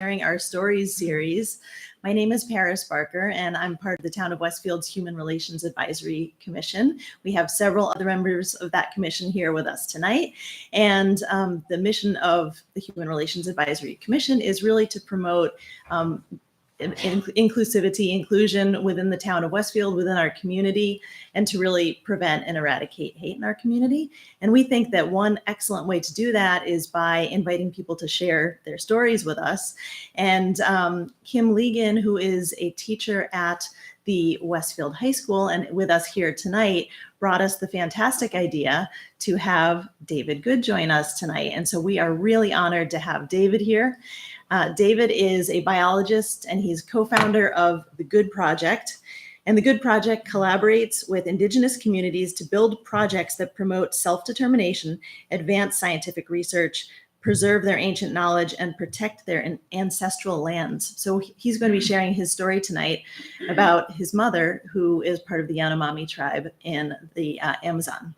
Sharing Our Stories series. My name is Paris Barker, and I'm part of the Town of Westfield's Human Relations Advisory Commission. We have several other members of that commission here with us tonight. And the mission of the Human Relations Advisory Commission is really to promote inclusivity, inclusion within the town of Westfield, within our community, and to really prevent and eradicate hate in our community. And we think that one excellent way to do that is by inviting people to share their stories with us. And Kim Legan, who is a teacher at the Westfield High School and with us here tonight, brought us the fantastic idea to have David Good join us tonight. And so we are really honored to have David here. David is a biologist and he's co-founder of the Good Project. And the Good Project collaborates with Indigenous communities to build projects that promote self-determination, advance scientific research, preserve their ancient knowledge, and protect their ancestral lands. So he's going to be sharing his story tonight about his mother, who is part of the Yanomami tribe in the Amazon.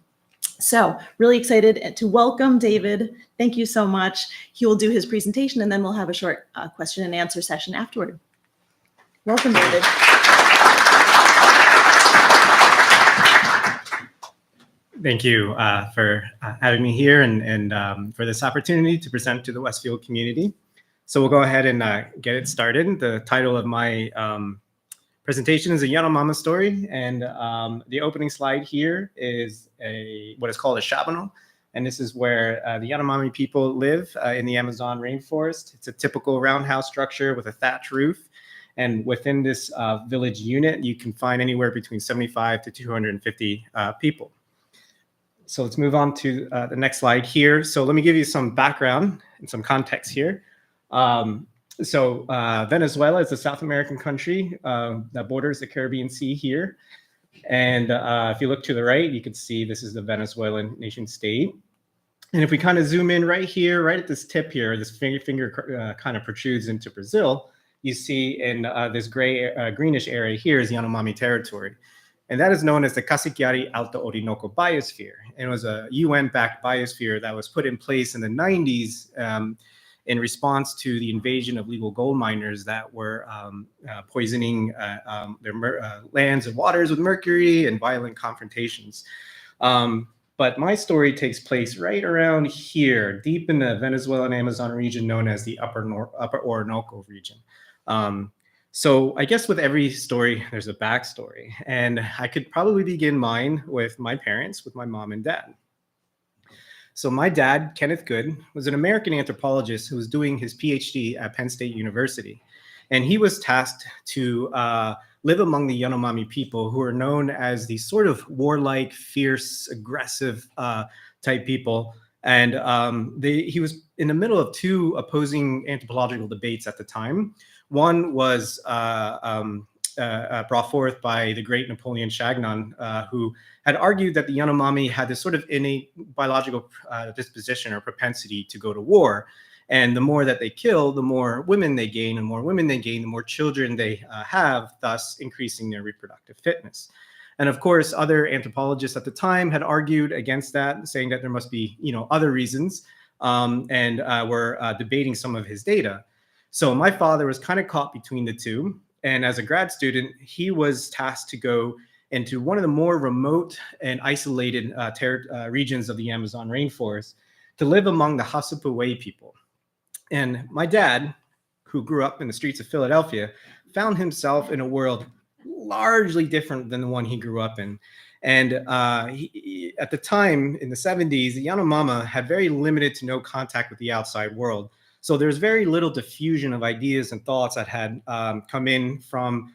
So really excited to welcome David. Thank you so much. He will do his presentation and then we'll have a short question and answer session afterward. Welcome, David. Thank you for having me here and for this opportunity to present to the Westfield community. So we'll go ahead and get it started. The title of my presentation is a Yanomami story, and the opening slide here is what is called a shabano, and this is where the Yanomami people live in the Amazon rainforest. It's a typical roundhouse structure with a thatch roof, and within this village unit, you can find anywhere between 75 to 250 people. So let's move on to the next slide here. So let me give you some background and some context here. Venezuela is a South American country that borders the Caribbean Sea here. And if you look to the right, you can see this is the Venezuelan nation state. And if we kind of zoom in right here, right at this tip here, this finger kind of protrudes into Brazil, you see in this greenish area here is Yanomami territory. And that is known as the Casiquiare Alto Orinoco Biosphere. And it was a UN-backed biosphere that was put in place in the 90s in response to the invasion of legal gold miners that were poisoning their lands and waters with mercury and violent confrontations. But my story takes place right around here, deep in the Venezuelan Amazon region known as the Upper Orinoco region. So I guess with every story, there's a backstory. And I could probably begin mine with my parents, with my mom and dad. So my dad, Kenneth Good, was an American anthropologist who was doing his PhD at Penn State University. And he was tasked to live among the Yanomami people who are known as these sort of warlike, fierce, aggressive type people. And he was in the middle of two opposing anthropological debates at the time. One was brought forth by the great Napoleon Chagnon, who had argued that the Yanomami had this sort of innate biological disposition or propensity to go to war. And the more that they kill, the more women they gain, and the more women they gain, the more children they have, thus increasing their reproductive fitness. And of course, other anthropologists at the time had argued against that, saying that there must be, other reasons, and were debating some of his data. So my father was kind of caught between the two. And as a grad student, he was tasked to go into one of the more remote and isolated regions of the Amazon rainforest to live among the Hasupuwei people. And my dad, who grew up in the streets of Philadelphia, found himself in a world largely different than the one he grew up in. And at the time, in the 70s, the Yanomami had very limited to no contact with the outside world. So there's very little diffusion of ideas and thoughts that had come in from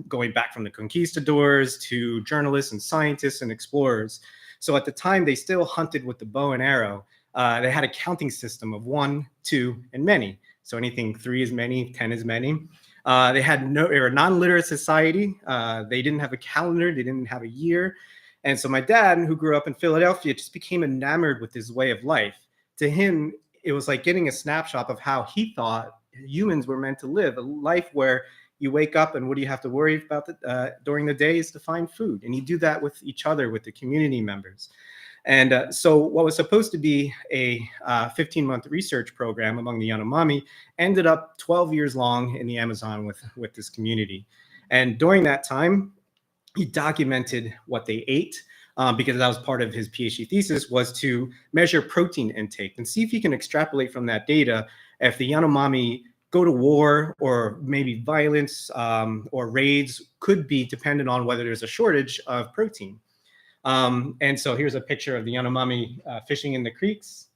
going back from the conquistadors to journalists and scientists and explorers. So at the time, they still hunted with the bow and arrow. They had a counting system of 1, 2, and many. So anything 3 is many, 10 is many. They were a non-literate society. They didn't have a calendar. They didn't have a year. And so my dad, who grew up in Philadelphia, just became enamored with this way of life. To him, it was like getting a snapshot of how he thought humans were meant to live, a life where you wake up and what do you have to worry about during the day is to find food. And you do that with each other, with the community members. And so what was supposed to be a 15-month research program among the Yanomami ended up 12 years long in the Amazon with this community. And during that time, he documented what they ate, because that was part of his PhD thesis, was to measure protein intake and see if he can extrapolate from that data if the Yanomami go to war or maybe violence or raids could be dependent on whether there's a shortage of protein. And so here's a picture of the Yanomami fishing in the creeks.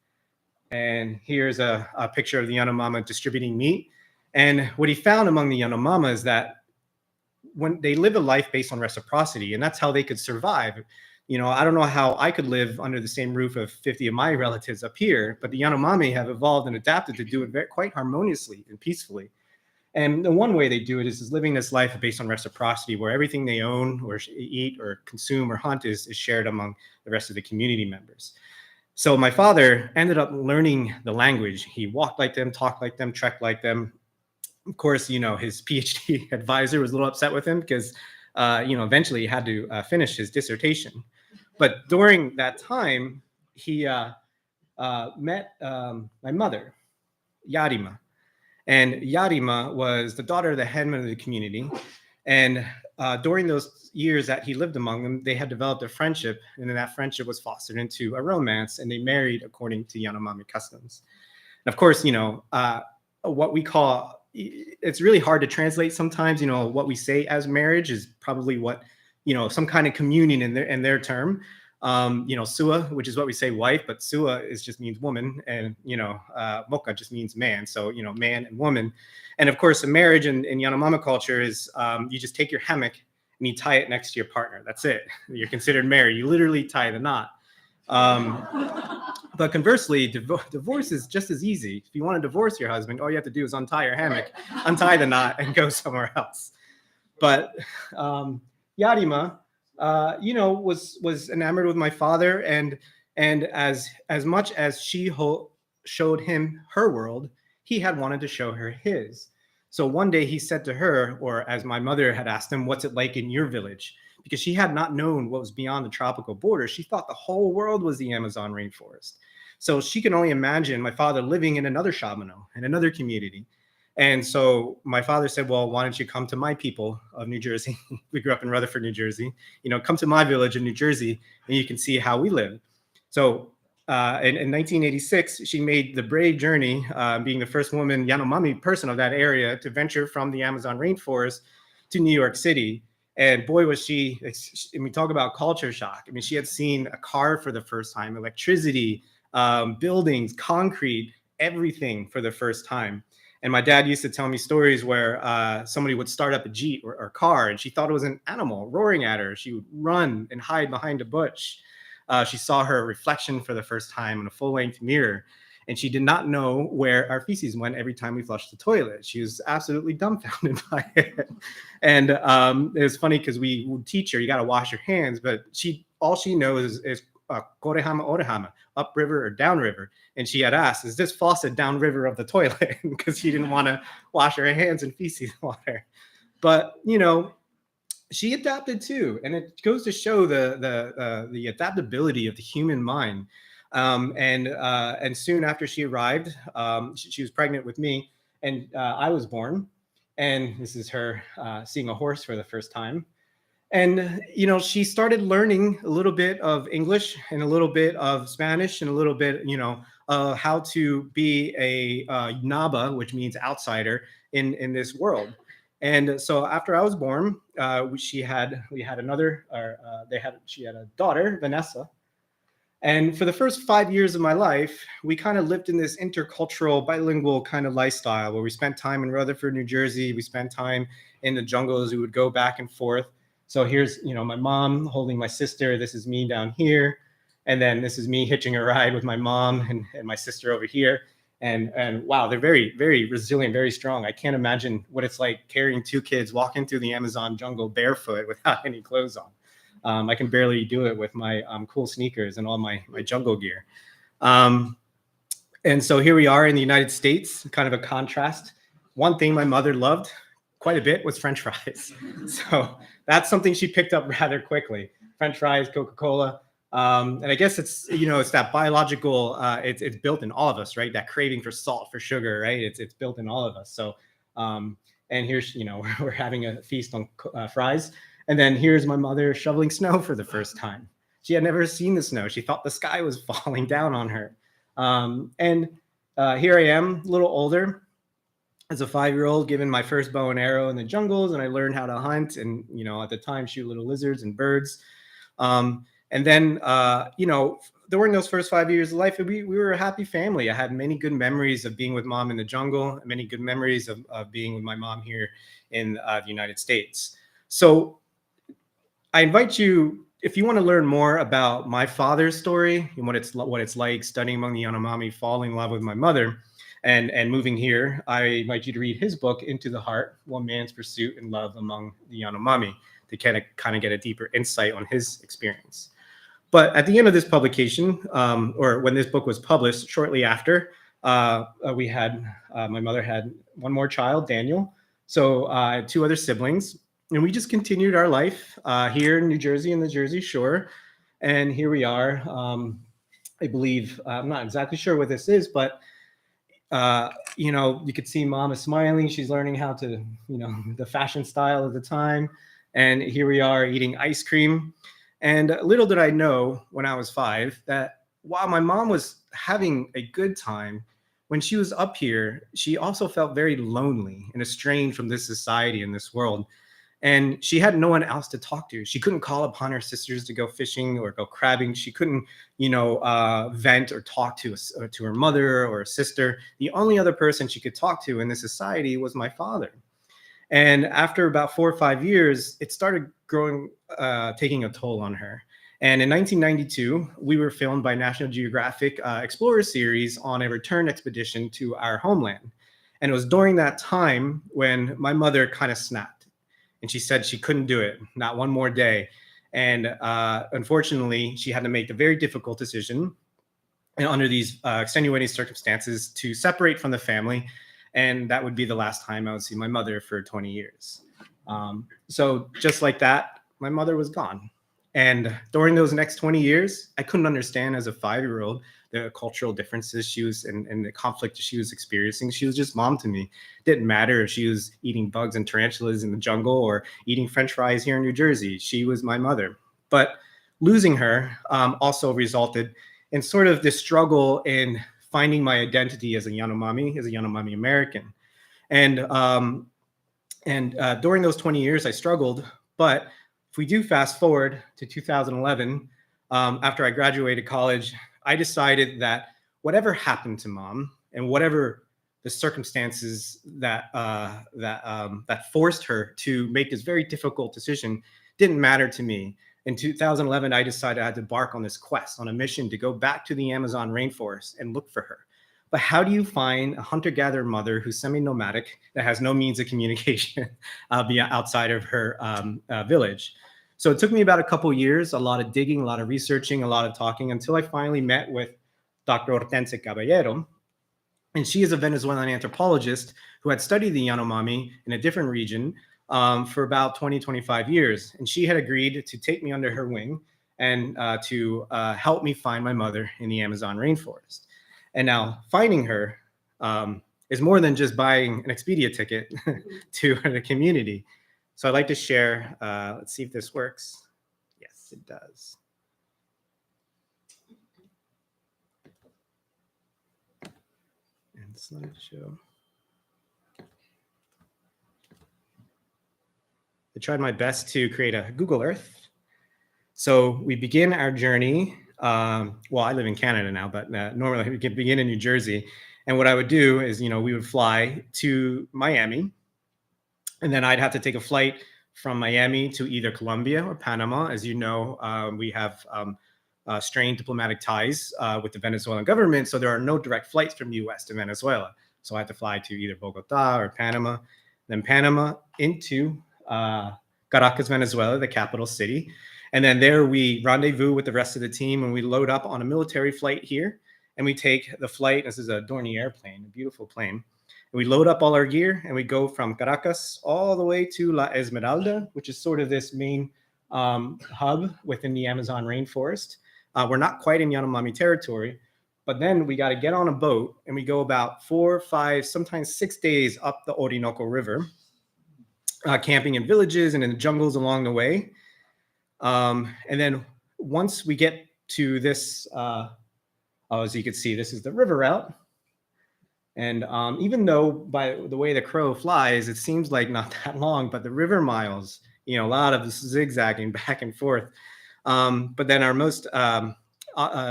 And here's a picture of the Yanomama distributing meat. And what he found among the Yanomama is that when they live a life based on reciprocity, and that's how they could survive. You know, I don't know how I could live under the same roof of 50 of my relatives up here, but the Yanomami have evolved and adapted to do it quite harmoniously and peacefully. And the one way they do it is living this life based on reciprocity, where everything they own or eat or consume or hunt is shared among the rest of the community members. So my father ended up learning the language. He walked like them, talked like them, trekked like them. Of course, you know, his PhD advisor was a little upset with him because, you know, eventually he had to finish his dissertation. But during that time, he met my mother, Yarima. And Yarima was the daughter of the headman of the community. And during those years that he lived among them, they had developed a friendship. And then that friendship was fostered into a romance. And they married according to Yanomami customs. And of course, you know, what we call, it's really hard to translate sometimes, you know, what we say as marriage is probably what, you know, some kind of communion in their term. You know, sua, which is what we say wife, but sua is just means woman, and, you know, moka just means man. So, you know, man and woman. And of course, a marriage in Yanomama culture is you just take your hammock and you tie it next to your partner. That's it. You're considered married. You literally tie the knot. But conversely, divorce is just as easy. If you want to divorce your husband, all you have to do is untie your hammock, untie the knot, and go somewhere else. But Yarima, you know, was enamored with my father, and as much as she showed him her world, he had wanted to show her his. So one day he said to her, or as my mother had asked him, "What's it like in your village?" Because she had not known what was beyond the tropical border. She thought the whole world was the Amazon rainforest. So she can only imagine my father living in another Shabano, in another community. And so my father said, "Well, why don't you come to my people of New Jersey?" We grew up in Rutherford, New Jersey. You know, come to my village in New Jersey, and you can see how we live. So in 1986, she made the brave journey, being the first woman Yanomami person of that area to venture from the Amazon rainforest to New York City. And boy, was she, and we talk about culture shock. I mean, she had seen a car for the first time, electricity, buildings, concrete, everything for the first time. And my dad used to tell me stories where somebody would start up a Jeep or car, and she thought it was an animal roaring at her. She would run and hide behind a bush. She saw her reflection for the first time in a full-length mirror, and she did not know where our feces went every time we flushed the toilet. She was absolutely dumbfounded by it. And it was funny because we would teach her, you got to wash your hands, but all she knows is korehama, orehama, upriver or downriver. And she had asked, "Is this faucet downriver of the toilet?" Because she didn't want to wash her hands in feces water. But, you know, she adapted too. And it goes to show the adaptability of the human mind. And soon after she arrived, she was pregnant with me, and I was born. And this is her seeing a horse for the first time. And, you know, she started learning a little bit of English and a little bit of Spanish and a little bit, you know, how to be a Naba, which means outsider in this world. And so after I was born, she had a daughter, Vanessa. And for the first 5 years of my life, we kind of lived in this intercultural, bilingual kind of lifestyle where we spent time in Rutherford, New Jersey. We spent time in the jungles. We would go back and forth. So here's, you know, my mom holding my sister. This is me down here. And then this is me hitching a ride with my mom and my sister over here. And wow, they're very, very resilient, very strong. I can't imagine what it's like carrying two kids walking through the Amazon jungle barefoot without any clothes on. I can barely do it with my cool sneakers and all my jungle gear. And so here we are in the United States, kind of a contrast. One thing my mother loved quite a bit was French fries. So that's something she picked up rather quickly. French fries, Coca-Cola. And I guess it's, it's that biological, it's built in all of us, right? That craving for salt, for sugar, right? It's built in all of us. So, and here's, we're having a feast on fries. And then here's my mother shoveling snow for the first time. She had never seen the snow. She thought the sky was falling down on her. And here I am, a little older, as a 5-year-old, given my first bow and arrow in the jungles, and I learned how to hunt and, at the time, shoot little lizards and birds. And then, during those first 5 years of life, we were a happy family. I had many good memories of being with mom in the jungle, many good memories of being with my mom here in the United States. So I invite you, if you want to learn more about my father's story and what it's like studying among the Yanomami, falling in love with my mother, and moving here, I invite you to read his book, Into the Heart: One Man's Pursuit and Love Among the Yanomami, to kind of get a deeper insight on his experience. But at the end of this publication, or when this book was published, shortly after, my mother had one more child, Daniel. So 2 other siblings, and we just continued our life here in New Jersey, in the Jersey Shore. And here we are. I believe, I'm not exactly sure what this is, but you could see mom is smiling. She's learning how to, the fashion style of the time. And here we are eating ice cream. And little did I know when I was 5 that while my mom was having a good time, when she was up here, she also felt very lonely and estranged from this society and this world. And she had no one else to talk to. She couldn't call upon her sisters to go fishing or go crabbing. She couldn't, vent or talk to her mother or a sister. The only other person she could talk to in this society was my father. And after about 4 or 5 years, it started taking a toll on her. And in 1992, we were filmed by National Geographic Explorer Series on a return expedition to our homeland. And it was during that time when my mother kind of snapped. And she said she couldn't do it, not one more day. And unfortunately, she had to make the very difficult decision, and under these extenuating circumstances, to separate from the family. And that would be the last time I would see my mother for 20 years. So just like that, my mother was gone. And during those next 20 years, I couldn't understand as a 5-year-old the cultural differences she was and the conflict she was experiencing. She was just mom to me. It didn't matter if she was eating bugs and tarantulas in the jungle or eating French fries here in New Jersey. She was my mother. But losing her also resulted in sort of this struggle in finding my identity as a Yanomami American. And during those 20 years, I struggled. But if we do fast forward to 2011, after I graduated college, I decided that whatever happened to mom and whatever the circumstances that forced her to make this very difficult decision didn't matter to me. In 2011, I decided I had to embark on this quest, on a mission to go back to the Amazon rainforest and look for her. But how do you find a hunter-gatherer mother who's semi-nomadic, that has no means of communication outside of her village? So it took me about a couple years, a lot of digging, a lot of researching, a lot of talking, until I finally met with Dr. Hortense Caballero. And she is a Venezuelan anthropologist who had studied the Yanomami in a different region for about 20, 25 years. And she had agreed to take me under her wing and to help me find my mother in the Amazon rainforest. And now finding her is more than just buying an Expedia ticket to the community. So I'd like to share, let's see if this works. Yes, it does. And slideshow. I tried my best to create a Google Earth. So we begin our journey. Well, I live in Canada now, but normally we could begin in New Jersey. And what I would do is, we would fly to Miami. And then I'd have to take a flight from Miami to either Colombia or Panama. As you know, we have strained diplomatic ties with the Venezuelan government. So there are no direct flights from the US to Venezuela. So I had to fly to either Bogota or Panama, then Panama into Caracas, Venezuela, the capital city. And then there we rendezvous with the rest of the team, and we load up on a military flight here. And we take the flight. This is a Dornier airplane, a beautiful plane. And we load up all our gear, and we go from Caracas all the way to La Esmeralda, which is sort of this main hub within the Amazon rainforest. We're not quite in Yanomami territory, but then we got to get on a boat and we go about 4, 5, sometimes 6 days up the Orinoco River, camping in villages and in the jungles along the way. And then once we get to this, as you can see, this is the river route. And even though by the way the crow flies, it seems like not that long, but the river miles, a lot of zigzagging back and forth. But then our most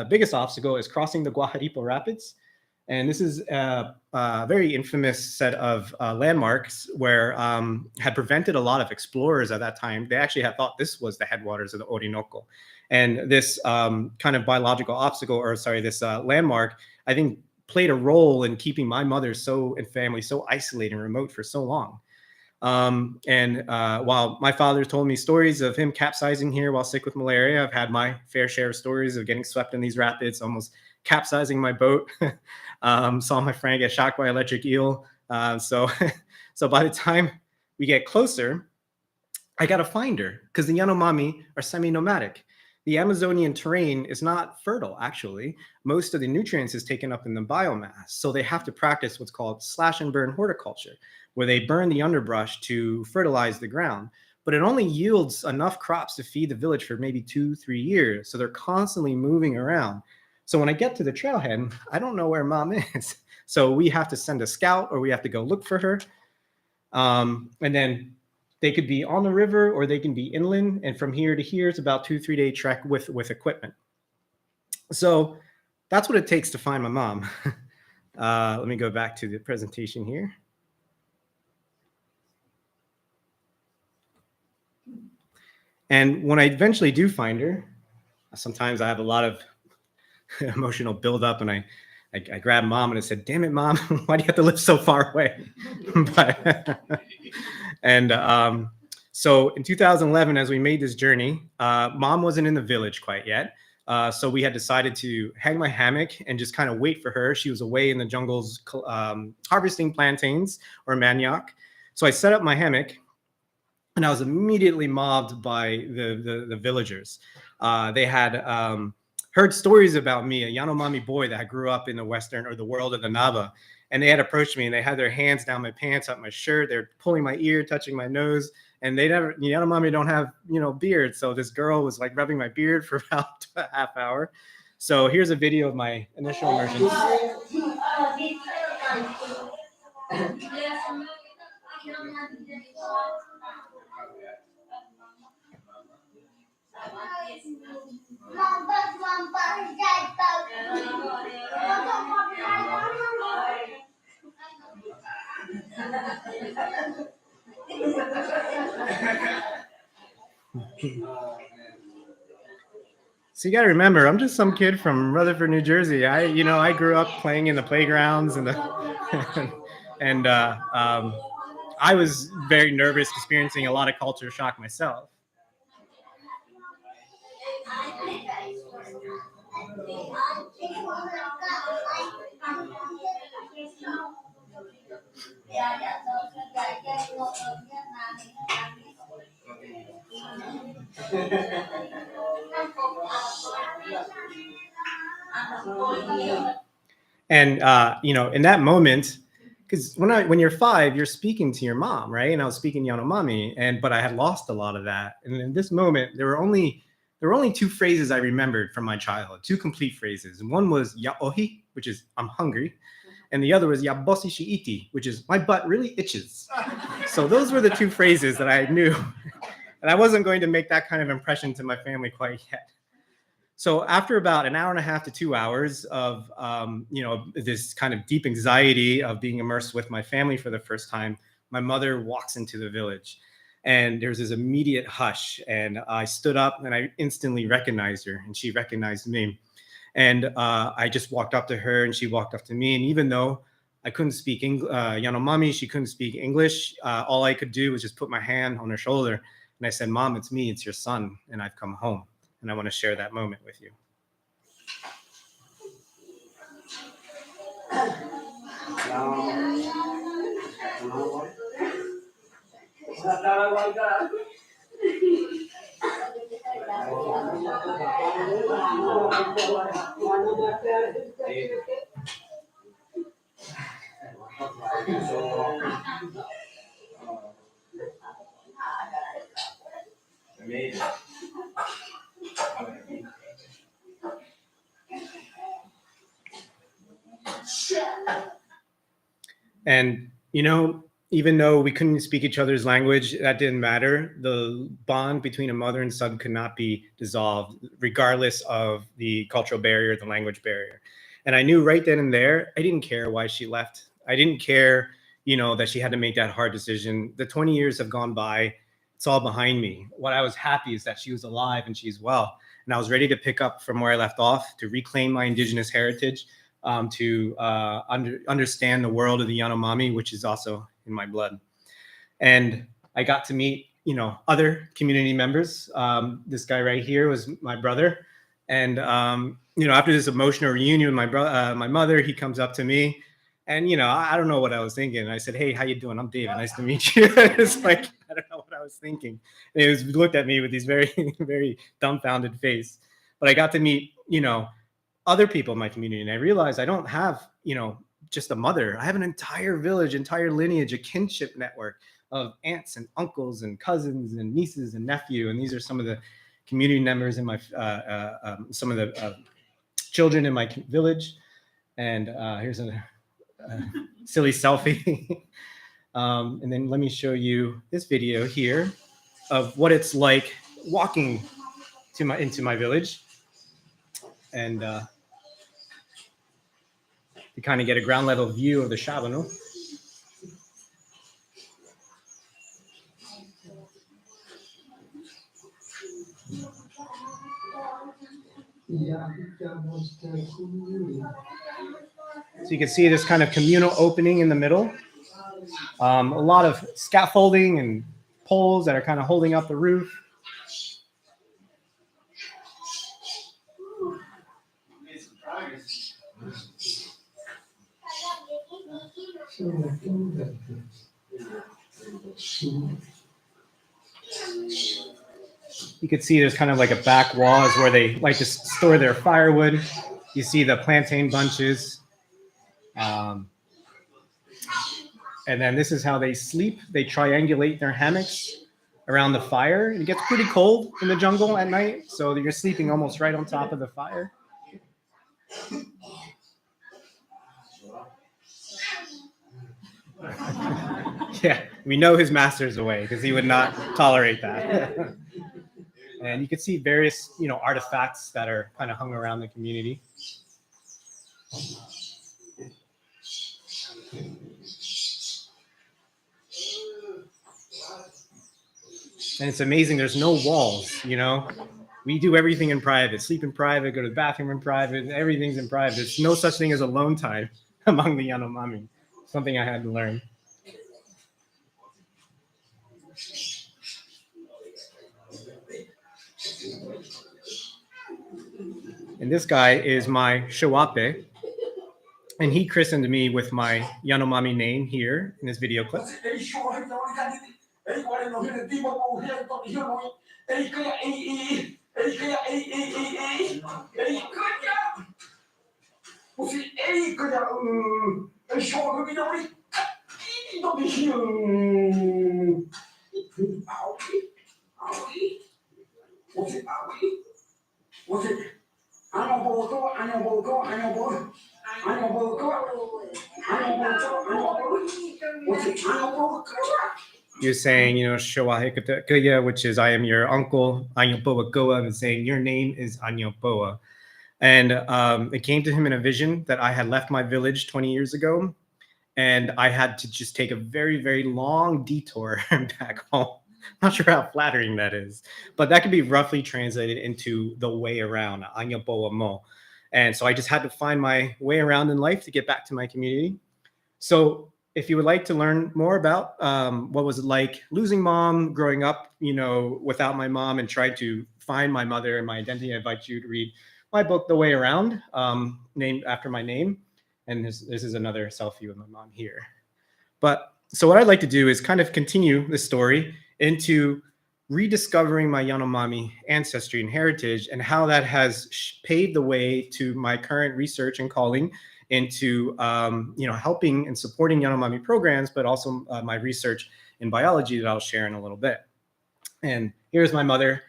biggest obstacle is crossing the Guajaripo Rapids. And this is a very infamous set of landmarks where had prevented a lot of explorers at that time. They actually had thought this was the headwaters of the Orinoco. And this kind of biological obstacle, or sorry, this landmark, I think played a role in keeping my mother and family so isolated and remote for so long. And while my father told me stories of him capsizing here while sick with malaria, I've had my fair share of stories of getting swept in these rapids, almost capsizing my boat. Saw my friend get shocked by electric eel. So by the time we get closer, I got to find her because the Yanomami are semi-nomadic. The Amazonian terrain is not fertile, actually. Most of the nutrients is taken up in the biomass. So they have to practice what's called slash and burn horticulture, where they burn the underbrush to fertilize the ground. But it only yields enough crops to feed the village for maybe 2-3 years. So they're constantly moving around. So when I get to the trailhead, I don't know where mom is. So we have to send a scout or we have to go look for her. And then they could be on the river or they can be inland. And from here to here, it's about 2-3 day trek with equipment. So that's what it takes to find my mom. Let me go back to the presentation here. And when I eventually do find her, sometimes I have a lot of emotional buildup and I grabbed mom and I said, damn it, mom, why do you have to live so far away? So in 2011, as we made this journey, mom wasn't in the village quite yet. So we had decided to hang my hammock and just kind of wait for her. She was away in the jungles harvesting plantains or manioc. So I set up my hammock and I was immediately mobbed by the villagers. They had heard stories about me, a Yanomami boy that grew up in the Western or the world of the Nava. And they had approached me and they had their hands down my pants, up my shirt. They're pulling my ear, touching my nose. And they never, Yanomami don't have, beards. So this girl was like rubbing my beard for about a half hour. So here's a video of my initial immersion. So you got to remember, I'm just some kid from Rutherford, New Jersey. I grew up playing in the playgrounds and I was very nervous, experiencing a lot of culture shock myself. And in that moment, because when you're 5, you're speaking to your mom, right? And I was speaking Yanomami, but I had lost a lot of that. And in this moment, there were only 2 phrases I remembered from my childhood, 2 complete phrases. And one was ya ohi, which is I'm hungry, and the other was ya bosi shiiti, which is my butt really itches. So those were the 2 phrases that I knew, and I wasn't going to make that kind of impression to my family quite yet. So after about an hour and a half to 2 hours of, this kind of deep anxiety of being immersed with my family for the first time, my mother walks into the village and there's this immediate hush. And I stood up and I instantly recognized her and she recognized me. And I just walked up to her and she walked up to me. And even though I couldn't speak Yanomami, she couldn't speak English, all I could do was just put my hand on her shoulder. And I said, Mom, it's me, it's your son, and I've come home. And I want to share that moment with you. And, you know, even though we couldn't speak each other's language, that didn't matter. The bond between a mother and son could not be dissolved, regardless of the cultural barrier, the language barrier. And I knew right then and there, I didn't care why she left. I didn't care, you know, that she had to make that hard decision. The 20 years have gone by. It's all behind me. What I was happy is that she was alive and she's well. And I was ready to pick up from where I left off, to reclaim my Indigenous heritage, to understand the world of the Yanomami, which is also in my blood. And I got to meet, you know, other community members. This guy right here was my brother. And, you know, after this emotional reunion with my mother, he comes up to me. And, you know, I don't know what I was thinking. I said, "Hey, how you doing? I'm David. Nice to meet you." It's like, I don't know what I was thinking. And he looked at me with these very, very dumbfounded face. But I got to meet, you know, other people in my community. And I realized I don't have, you know, just a mother. I have an entire village, entire lineage, a kinship network of aunts and uncles and cousins and nieces and nephew. And these are some of the community members in my, some of the children in my village. And here's a silly selfie. And then let me show you this video here of what it's like walking into my village. And to kind of get a ground level view of the Shabano. So you can see this kind of communal opening in the middle. A lot of scaffolding and poles that are kind of holding up the roof. You can see there's kind of like a back wall is where they like to store their firewood. You see the plantain bunches. And then this is how they sleep. They triangulate their hammocks around the fire. It gets pretty cold in the jungle at night, so you're sleeping almost right on top of the fire. Yeah, we know his master's away because he would not tolerate that. And you can see various, you know, artifacts that are kind of hung around the community. And it's amazing. There's no walls, you know. We do everything in private, sleep in private, go to the bathroom in private. Everything's in private. There's no such thing as alone time among the Yanomami. Something I had to learn. And this guy is my Shawape. And he christened me with my Yanomami name here in this video clip. You're saying, you know, Shawahikatakuya, which is I am your uncle, Anyoboa Goa, and saying your name is Anyoboa. And it came to him in a vision that I had left my village 20 years ago, and I had to just take a very, very long detour back home. Not sure how flattering that is, but that could be roughly translated into the way around, Anyoboa Mo. And so I just had to find my way around in life to get back to my community. So if you would like to learn more about what was it like losing mom, growing up, you know, without my mom and trying to find my mother and my identity, I invite you to read my book, The Way Around, named after my name. And this is another selfie with my mom here. But so what I'd like to do is kind of continue the story into rediscovering my Yanomami ancestry and heritage, and how that has paved the way to my current research and calling into helping and supporting Yanomami programs, but also my research in biology that I'll share in a little bit. And here's my mother,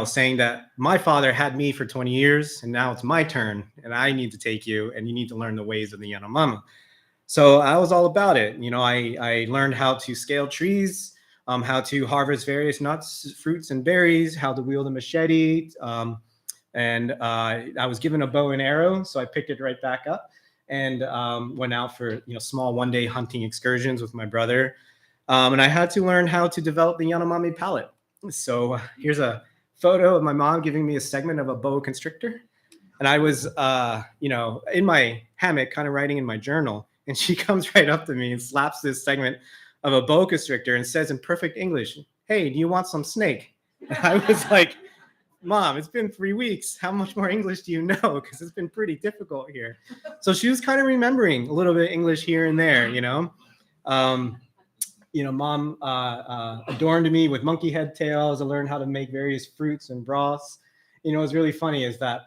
saying that my father had me for 20 years and now it's my turn and I need to take you and you need to learn the ways of the Yanomami. So I was all about it. I learned how to scale trees, how to harvest various nuts, fruits, and berries, how to wield a machete. And I was given a bow and arrow, so I picked it right back up and went out for small one-day hunting excursions with my brother. And I had to learn how to develop the Yanomami palette. So here's a photo of my mom giving me a segment of a boa constrictor. And I was, in my hammock, kind of writing in my journal. And she comes right up to me and slaps this segment of a boa constrictor and says in perfect English, "Hey, do you want some snake?" And I was like, "Mom, it's been 3 weeks. How much more English do you know? Because it's been pretty difficult here." So she was kind of remembering a little bit of English here and there, Mom adorned me with monkey head tails. I learned how to make various fruits and broths. What's really funny is that,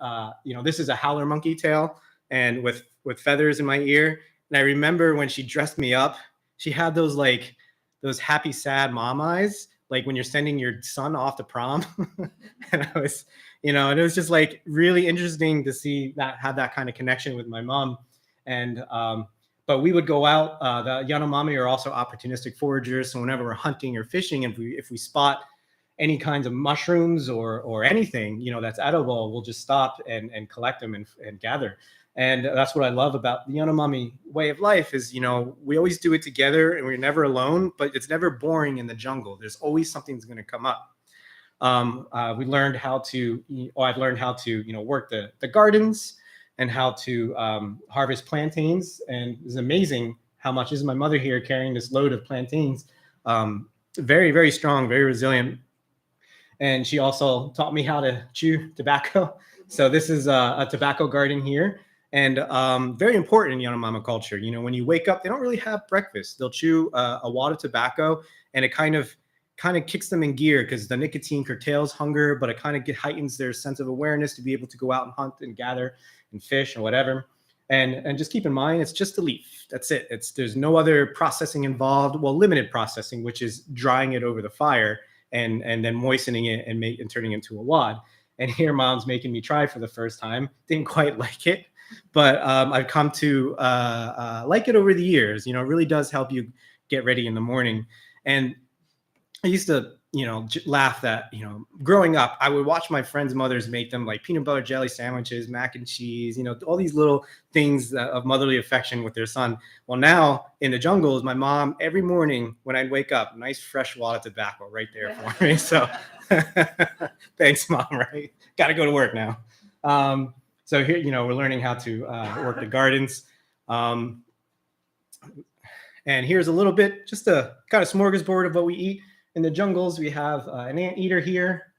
this is a howler monkey tail and with feathers in my ear. And I remember when she dressed me up, she had those happy, sad mom eyes, like when you're sending your son off to prom. And I was, and it was just like really interesting to see that, have that kind of connection with my mom. And, but we would go out. The Yanomami are also opportunistic foragers. So whenever we're hunting or fishing, if we spot any kinds of mushrooms or anything, that's edible, we'll just stop and collect them and gather. And that's what I love about the Yanomami way of life is, we always do it together and we're never alone, but it's never boring in the jungle. There's always something that's going to come up. I've learned how to, work the gardens and how to harvest plantains. And it's amazing how much is my mother here carrying this load of plantains. Very, very strong, very resilient. And she also taught me how to chew tobacco. So this is a tobacco garden here. And very important in Yanomami culture. When you wake up, they don't really have breakfast. They'll chew a wad of tobacco, and it kind of kicks them in gear because the nicotine curtails hunger, but it kind of heightens their sense of awareness to be able to go out and hunt and gather and fish and whatever. And just keep in mind, it's just a leaf. That's it. There's no other processing involved. Well, limited processing, which is drying it over the fire and then moistening it and turning it into a wad. And here, Mom's making me try for the first time. Didn't quite like it. But I've come to like it over the years. It really does help you get ready in the morning. And I used to, laugh that, growing up, I would watch my friends' mothers make them like peanut butter jelly sandwiches, mac and cheese, all these little things of motherly affection with their son. Well, now in the jungles, my mom, every morning when I'd wake up, nice fresh wad of tobacco right there for me. So thanks, Mom, right? Got to go to work now. So here, we're learning how to work the gardens. And here's a little bit, just a kind of smorgasbord of what we eat in the jungles. We have an anteater here.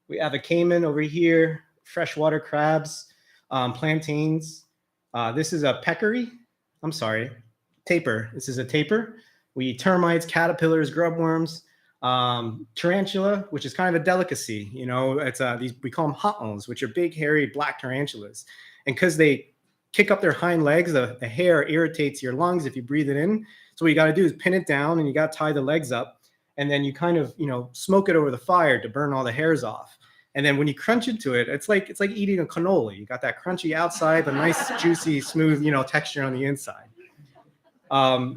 We have a caiman over here, freshwater crabs, plantains. This is a peccary. I'm sorry, tapir. This is a tapir. We eat termites, caterpillars, grub worms, tarantula, which is kind of a delicacy. It's we call them ha'ons, which are big, hairy, black tarantulas. And because they kick up their hind legs, the hair irritates your lungs if you breathe it in. So what you got to do is pin it down and you got to tie the legs up. And then you kind of, smoke it over the fire to burn all the hairs off. And then when you crunch into it, it's like eating a cannoli. You got that crunchy outside, the nice, juicy, smooth, texture on the inside.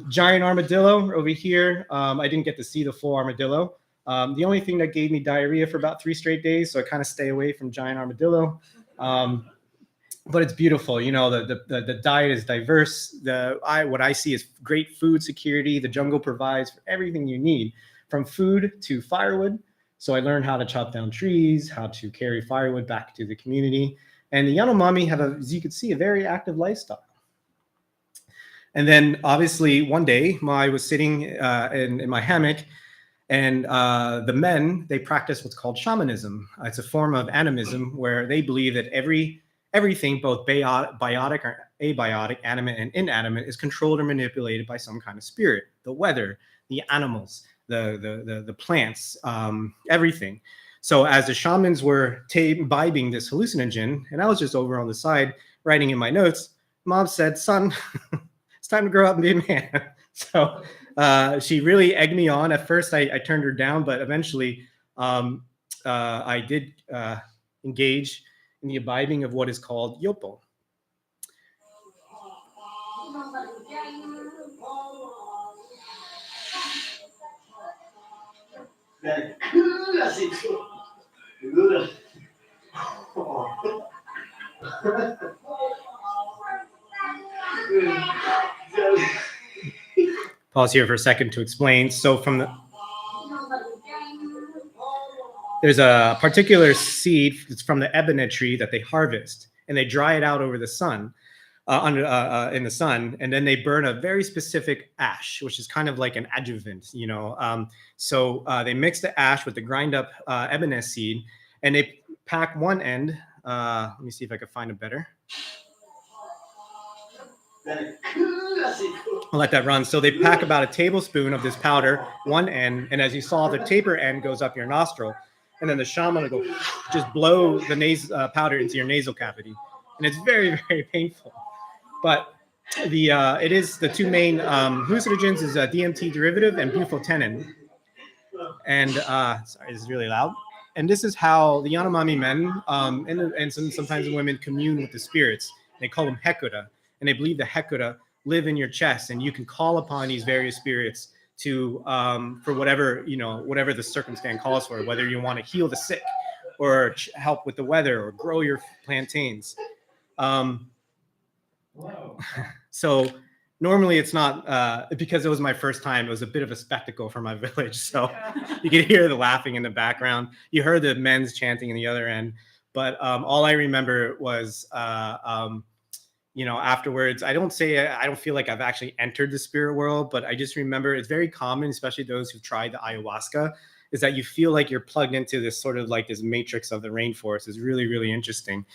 Giant armadillo over here. I didn't get to see the full armadillo. The only thing that gave me diarrhea for about 3 straight days, so I kind of stay away from giant armadillo. But it's beautiful. The diet is diverse. What I see is great food security. The jungle provides for everything you need, from food to firewood. So I learned how to chop down trees, how to carry firewood back to the community. And the Yanomami have, as you can see, a very active lifestyle. And then obviously one day I was sitting in my hammock, and the men, they practice what's called shamanism. It's a form of animism where they believe that everything, both biotic or abiotic, animate and inanimate, is controlled or manipulated by some kind of spirit. The weather, the animals, the plants, everything. So as the shamans were imbibing this hallucinogen, and I was just over on the side writing in my notes, Mom said, "Son, it's time to grow up and be a man." So she really egged me on. At first, I turned her down, but eventually I did engage in the imbibing of what is called yopo. Pause here for a second to explain. So there's a particular seed, it's from the ebony tree that they harvest, and they dry it out over the sun, in the sun, and then they burn a very specific ash, which is kind of like an adjuvant, you know. So they mix the ash with the grind up ebony seed, and they pack one end. Let me see if I can find a better. I'll let that run. So they pack about a tablespoon of this powder, one end, and as you saw, the taper end goes up your nostril, and then the shaman will go just blow the powder into your nasal cavity, and it's very, very painful. But it is the two main hallucinogens is DMT derivative and bufotenin. And sorry, this is really loud. And this is how the Yanomami men and sometimes the women commune with the spirits. They call them hekura, and they believe the hekura live in your chest, and you can call upon these various spirits to for whatever the circumstance calls for, whether you want to heal the sick or help with the weather or grow your plantains. So normally it's not, because it was my first time, it was a bit of a spectacle for my village. So you could hear the laughing in the background. You heard the men's chanting in the other end. But all I remember was, afterwards, I don't feel like I've actually entered the spirit world, but I just remember it's very common, especially those who've tried the ayahuasca, is that you feel like you're plugged into this sort of like this matrix of the rainforest. Is really, really interesting.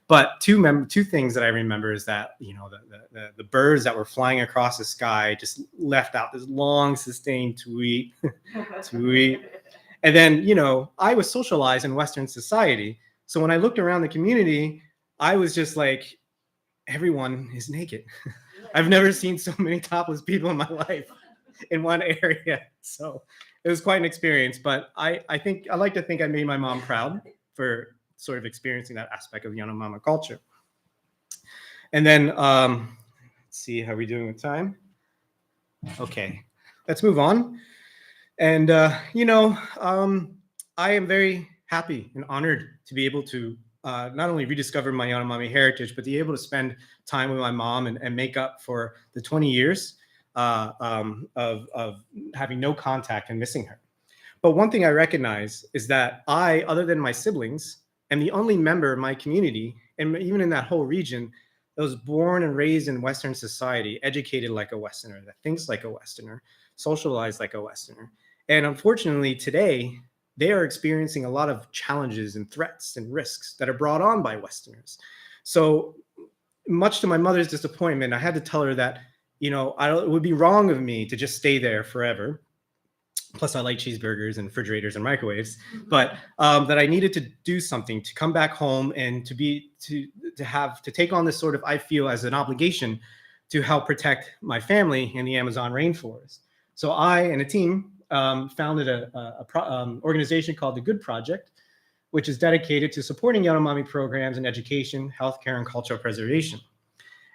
But two things that I remember is that, the birds that were flying across the sky just left out this long sustained tweet, tweet. And then, I was socialized in Western society. So when I looked around the community, I was just like, everyone is naked. I've never seen so many topless people in my life in one area. So it was quite an experience, but I like to think I made my mom proud for sort of experiencing that aspect of Yanomami culture. And then, let's see how we're doing with time. Okay, let's move on. And, I am very happy and honored to be able to not only rediscover my Yanomami heritage, but to be able to spend time with my mom and make up for the 20 years of having no contact and missing her. But one thing I recognize is that I, other than my siblings, am the only member of my community, and even in that whole region, that was born and raised in Western society, educated like a Westerner, that thinks like a Westerner, socialized like a Westerner. And unfortunately, today, they are experiencing a lot of challenges and threats and risks that are brought on by Westerners. So much to my mother's disappointment, I had to tell her that, it would be wrong of me to just stay there forever. Plus, I like cheeseburgers and refrigerators and microwaves, but that I needed to do something, to come back home and to take on this sort of, I feel, as an obligation to help protect my family in the Amazon rainforest. So I and a team founded an organization called the Good Project, which is dedicated to supporting Yanomami programs in education, healthcare, and cultural preservation.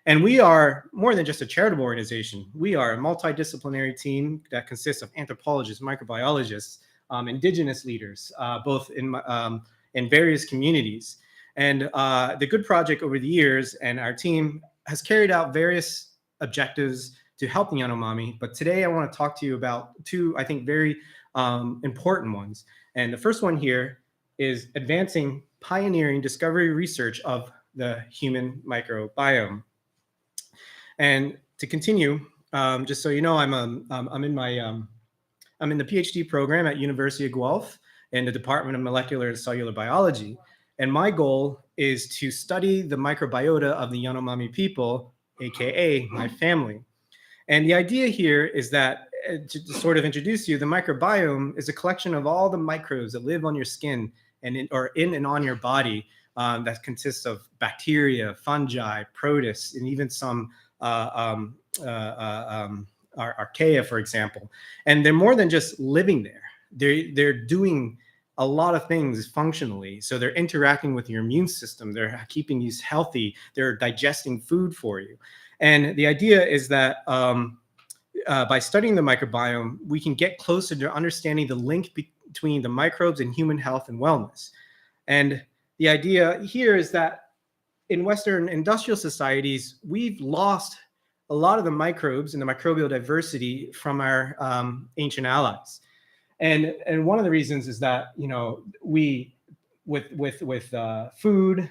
And we are more than just a charitable organization. We are a multidisciplinary team that consists of anthropologists, microbiologists, Indigenous leaders, both in various communities. And the Good Project over the years and our team has carried out various objectives to help the Yanomami. But today I want to talk to you about two, I think, very important ones. And the first one here is advancing pioneering discovery research of the human microbiome. And to continue, just so you know, I'm in the PhD program at University of Guelph in the Department of Molecular and Cellular Biology. And my goal is to study the microbiota of the Yanomami people, AKA my family. And the idea here is that to sort of introduce you, the microbiome is a collection of all the microbes that live on your skin and in and on your body, that consists of bacteria, fungi, protists, and even some archaea, for example. And they're more than just living there. They're doing a lot of things functionally. So they're interacting with your immune system. They're keeping you healthy. They're digesting food for you. And the idea is that by studying the microbiome, we can get closer to understanding the link between the microbes and human health and wellness. And the idea here is that in Western industrial societies, we've lost a lot of the microbes and the microbial diversity from our ancient allies. And one of the reasons is that, we, with food,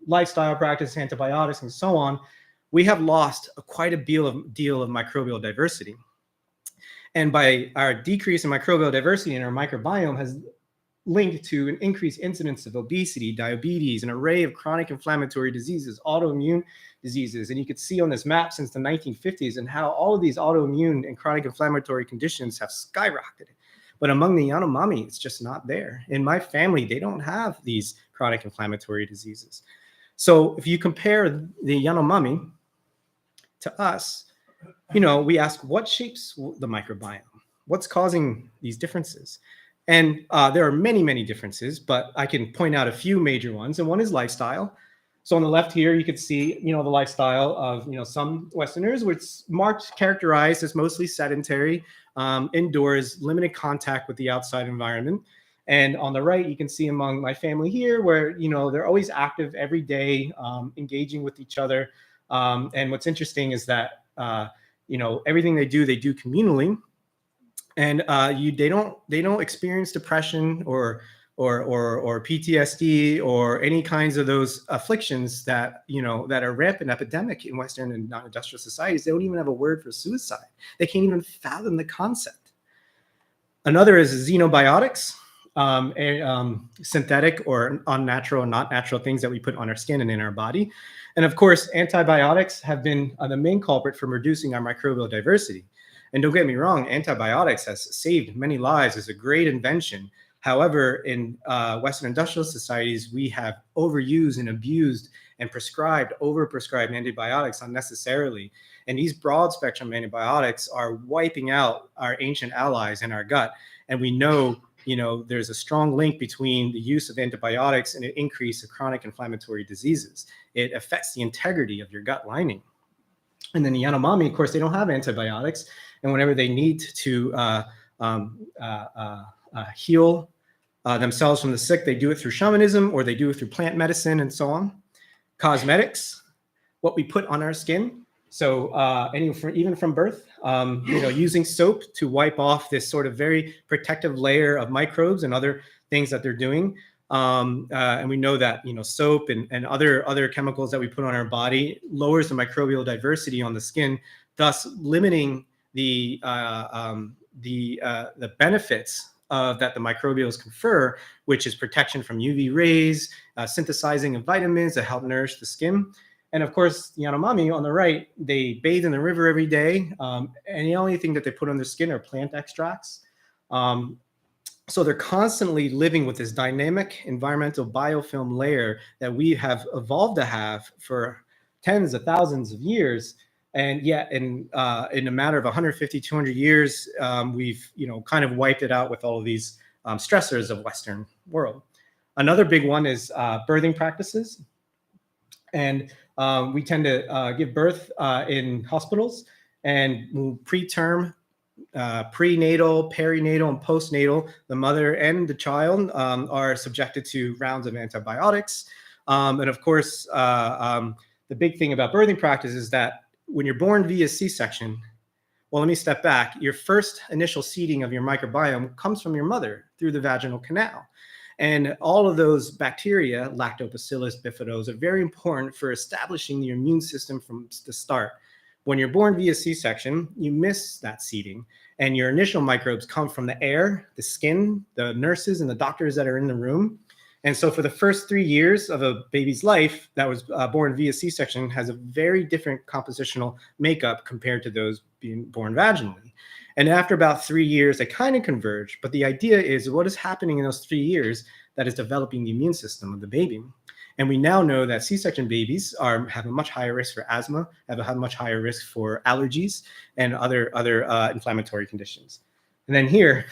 lifestyle practice, antibiotics, and so on, we have lost quite a deal of microbial diversity. And by our decrease in microbial diversity in our microbiome has linked to an increased incidence of obesity, diabetes, an array of chronic inflammatory diseases, autoimmune diseases. And you could see on this map since the 1950s and how all of these autoimmune and chronic inflammatory conditions have skyrocketed. But among the Yanomami, it's just not there. In my family, they don't have these chronic inflammatory diseases. So if you compare the Yanomami to us, we ask, what shapes the microbiome? What's causing these differences? And there are many, many differences, but I can point out a few major ones. And one is lifestyle. So on the left here, you can see, the lifestyle of, some Westerners, which characterized as mostly sedentary, indoors, limited contact with the outside environment. And on the right, you can see among my family here where, they're always active every day, engaging with each other. And what's interesting is that, everything they do communally. And they don't experience depression or PTSD or any kinds of those afflictions that that are rampant epidemic in Western and non-industrial societies. They don't even have a word for suicide. They can't even fathom the concept. Another is xenobiotics, synthetic or unnatural, not natural things that we put on our skin and in our body. And of course, antibiotics have been the main culprit for reducing our microbial diversity. And don't get me wrong, antibiotics has saved many lives. It's a great invention. However, in Western industrial societies, we have overused and abused and overprescribed antibiotics unnecessarily. And these broad spectrum antibiotics are wiping out our ancient allies in our gut. And we know, there's a strong link between the use of antibiotics and an increase of chronic inflammatory diseases. It affects the integrity of your gut lining. And then the Yanomami, of course, they don't have antibiotics. And whenever they need to heal themselves from the sick, they do it through shamanism or they do it through plant medicine and so on. Cosmetics, what we put on our skin. So even from birth, using soap to wipe off this sort of very protective layer of microbes and other things that they're doing. And we know that, soap and other chemicals that we put on our body lowers the microbial diversity on the skin, thus limiting the benefits that the microbials confer, which is protection from UV rays, synthesizing of vitamins that help nourish the skin. And of course, the Yanomami on the right, they bathe in the river every day. And the only thing that they put on their skin are plant extracts. So they're constantly living with this dynamic environmental biofilm layer that we have evolved to have for tens of thousands of years. And yet in a matter of 150, 200 years, we've kind of wiped it out with all of these stressors of Western world. Another big one is birthing practices. And we tend to give birth in hospitals, and preterm, prenatal, perinatal, and postnatal, the mother and the child are subjected to rounds of antibiotics. And of course, the big thing about birthing practice is that when you're born via C-section, well, let me step back. Your first initial seeding of your microbiome comes from your mother through the vaginal canal. And all of those bacteria, lactobacillus bifidus, are very important for establishing the immune system from the start. When you're born via C-section, you miss that seeding, and your initial microbes come from the air, the skin, the nurses, and the doctors that are in the room. And so for the first 3 years of a baby's life that was born via C-section has a very different compositional makeup compared to those being born vaginally. And after about 3 years, they kind of converge. But the idea is what is happening in those 3 years that is developing the immune system of the baby. And we now know that C-section babies have a much higher risk for asthma, have a much higher risk for allergies and other inflammatory conditions. And then here,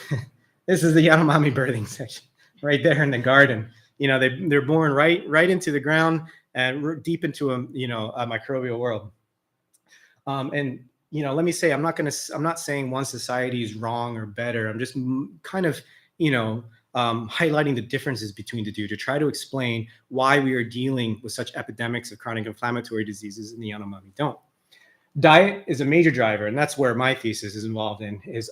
this is the Yanomami birthing section, right there in the garden. You know, they're born right into the ground and deep into a microbial world. And you know, let me say, I'm not saying one society is wrong or better. I'm just kind of, highlighting the differences between the two to try to explain why we are dealing with such epidemics of chronic inflammatory diseases and the Yanomami don't. Diet is a major driver, and that's where my thesis is involved in, is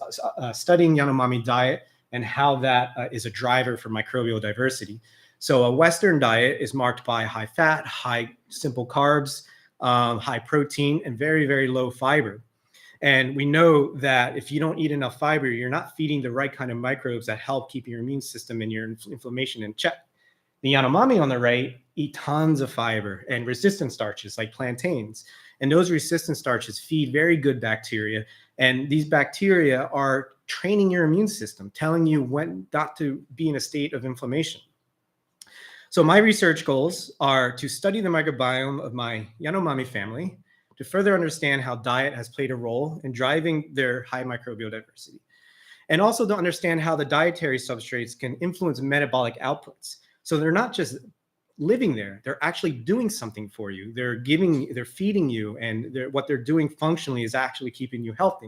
studying Yanomami diet and how that is a driver for microbial diversity. So a Western diet is marked by high fat, high simple carbs, high protein, and very, very low fiber. And we know that if you don't eat enough fiber, you're not feeding the right kind of microbes that help keep your immune system and your inflammation in check. The Yanomami on the right eat tons of fiber and resistant starches like plantains. And those resistant starches feed very good bacteria. And these bacteria are training your immune system, telling you when not to be in a state of inflammation. So my research goals are to study the microbiome of my Yanomami family, to further understand how diet has played a role in driving their high microbial diversity, and also to understand how the dietary substrates can influence metabolic outputs. So they're not just living there, they're actually doing something for you. They're feeding you, and what they're doing functionally is actually keeping you healthy.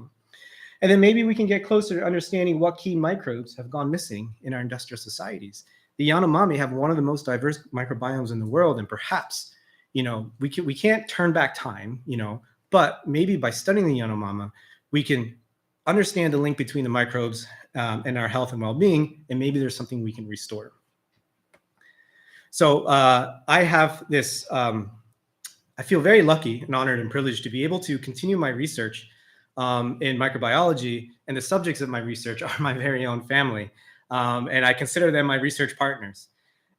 And then maybe we can get closer to understanding what key microbes have gone missing in our industrial societies. The Yanomami have one of the most diverse microbiomes in the world, and perhaps, we can't turn back time, but maybe by studying the Yanomami, we can understand the link between the microbes and our health and well-being, and maybe there's something we can restore. So I have this, I feel very lucky and honored and privileged to be able to continue my research in microbiology, and the subjects of my research are my very own family. And I consider them my research partners.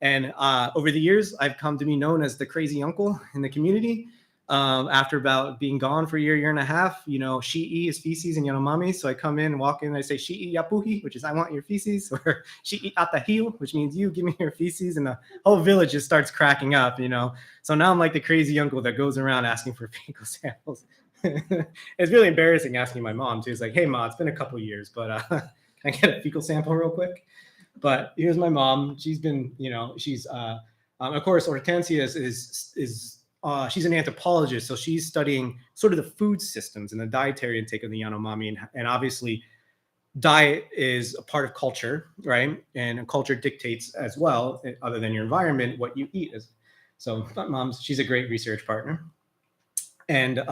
And over the years, I've come to be known as the crazy uncle in the community. After about being gone for a year and a half, shi'i is feces in Yanomami. So I come in, walk in, and I say, shi'i yapuhi, which is I want your feces, or shi'i atahil, which means you give me your feces. And the whole village just starts cracking up, So now I'm like the crazy uncle that goes around asking for fecal samples. It's really embarrassing asking my mom, too. It's like, hey, Ma, it's been a couple years, but can I get a fecal sample real quick? But here's my mom. She's been, she's, of course, Hortensia is she's an anthropologist. So she's studying sort of the food systems and the dietary intake of the Yanomami. And obviously, diet is a part of culture, right? And culture dictates as well, other than your environment, what you eat. So my mom, she's a great research partner. And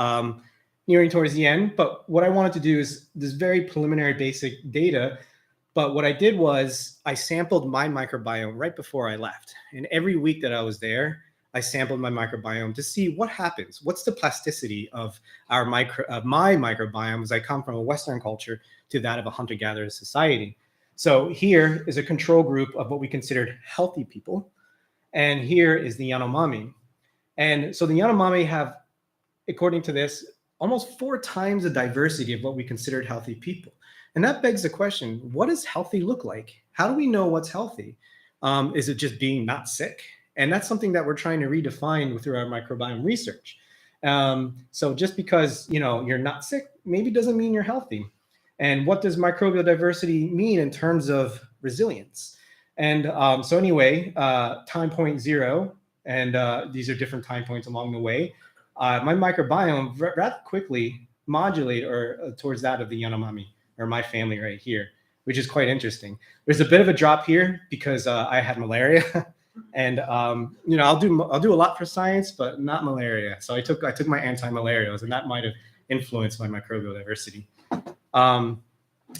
nearing towards the end, but what I wanted to do is this very preliminary basic data. But what I did was I sampled my microbiome right before I left. And every week that I was there, I sampled my microbiome to see what happens. What's the plasticity of my microbiome as I come from a Western culture to that of a hunter-gatherer society. So here is a control group of what we considered healthy people. And here is the Yanomami. And so the Yanomami have, according to this, almost 4 times the diversity of what we considered healthy people. And that begs the question, what does healthy look like? How do we know what's healthy? Is it just being not sick? And that's something that we're trying to redefine through our microbiome research. So just because you're not sick, maybe doesn't mean you're healthy. And what does microbial diversity mean in terms of resilience? And so anyway, time point 0, and these are different time points along the way. My microbiome rather quickly modulate towards that of the Yanomami, or my family right here, which is quite interesting. There's a bit of a drop here because I had malaria, and I'll do a lot for science, but not malaria. So I took my anti-malarials, and that might have influenced my microbial diversity.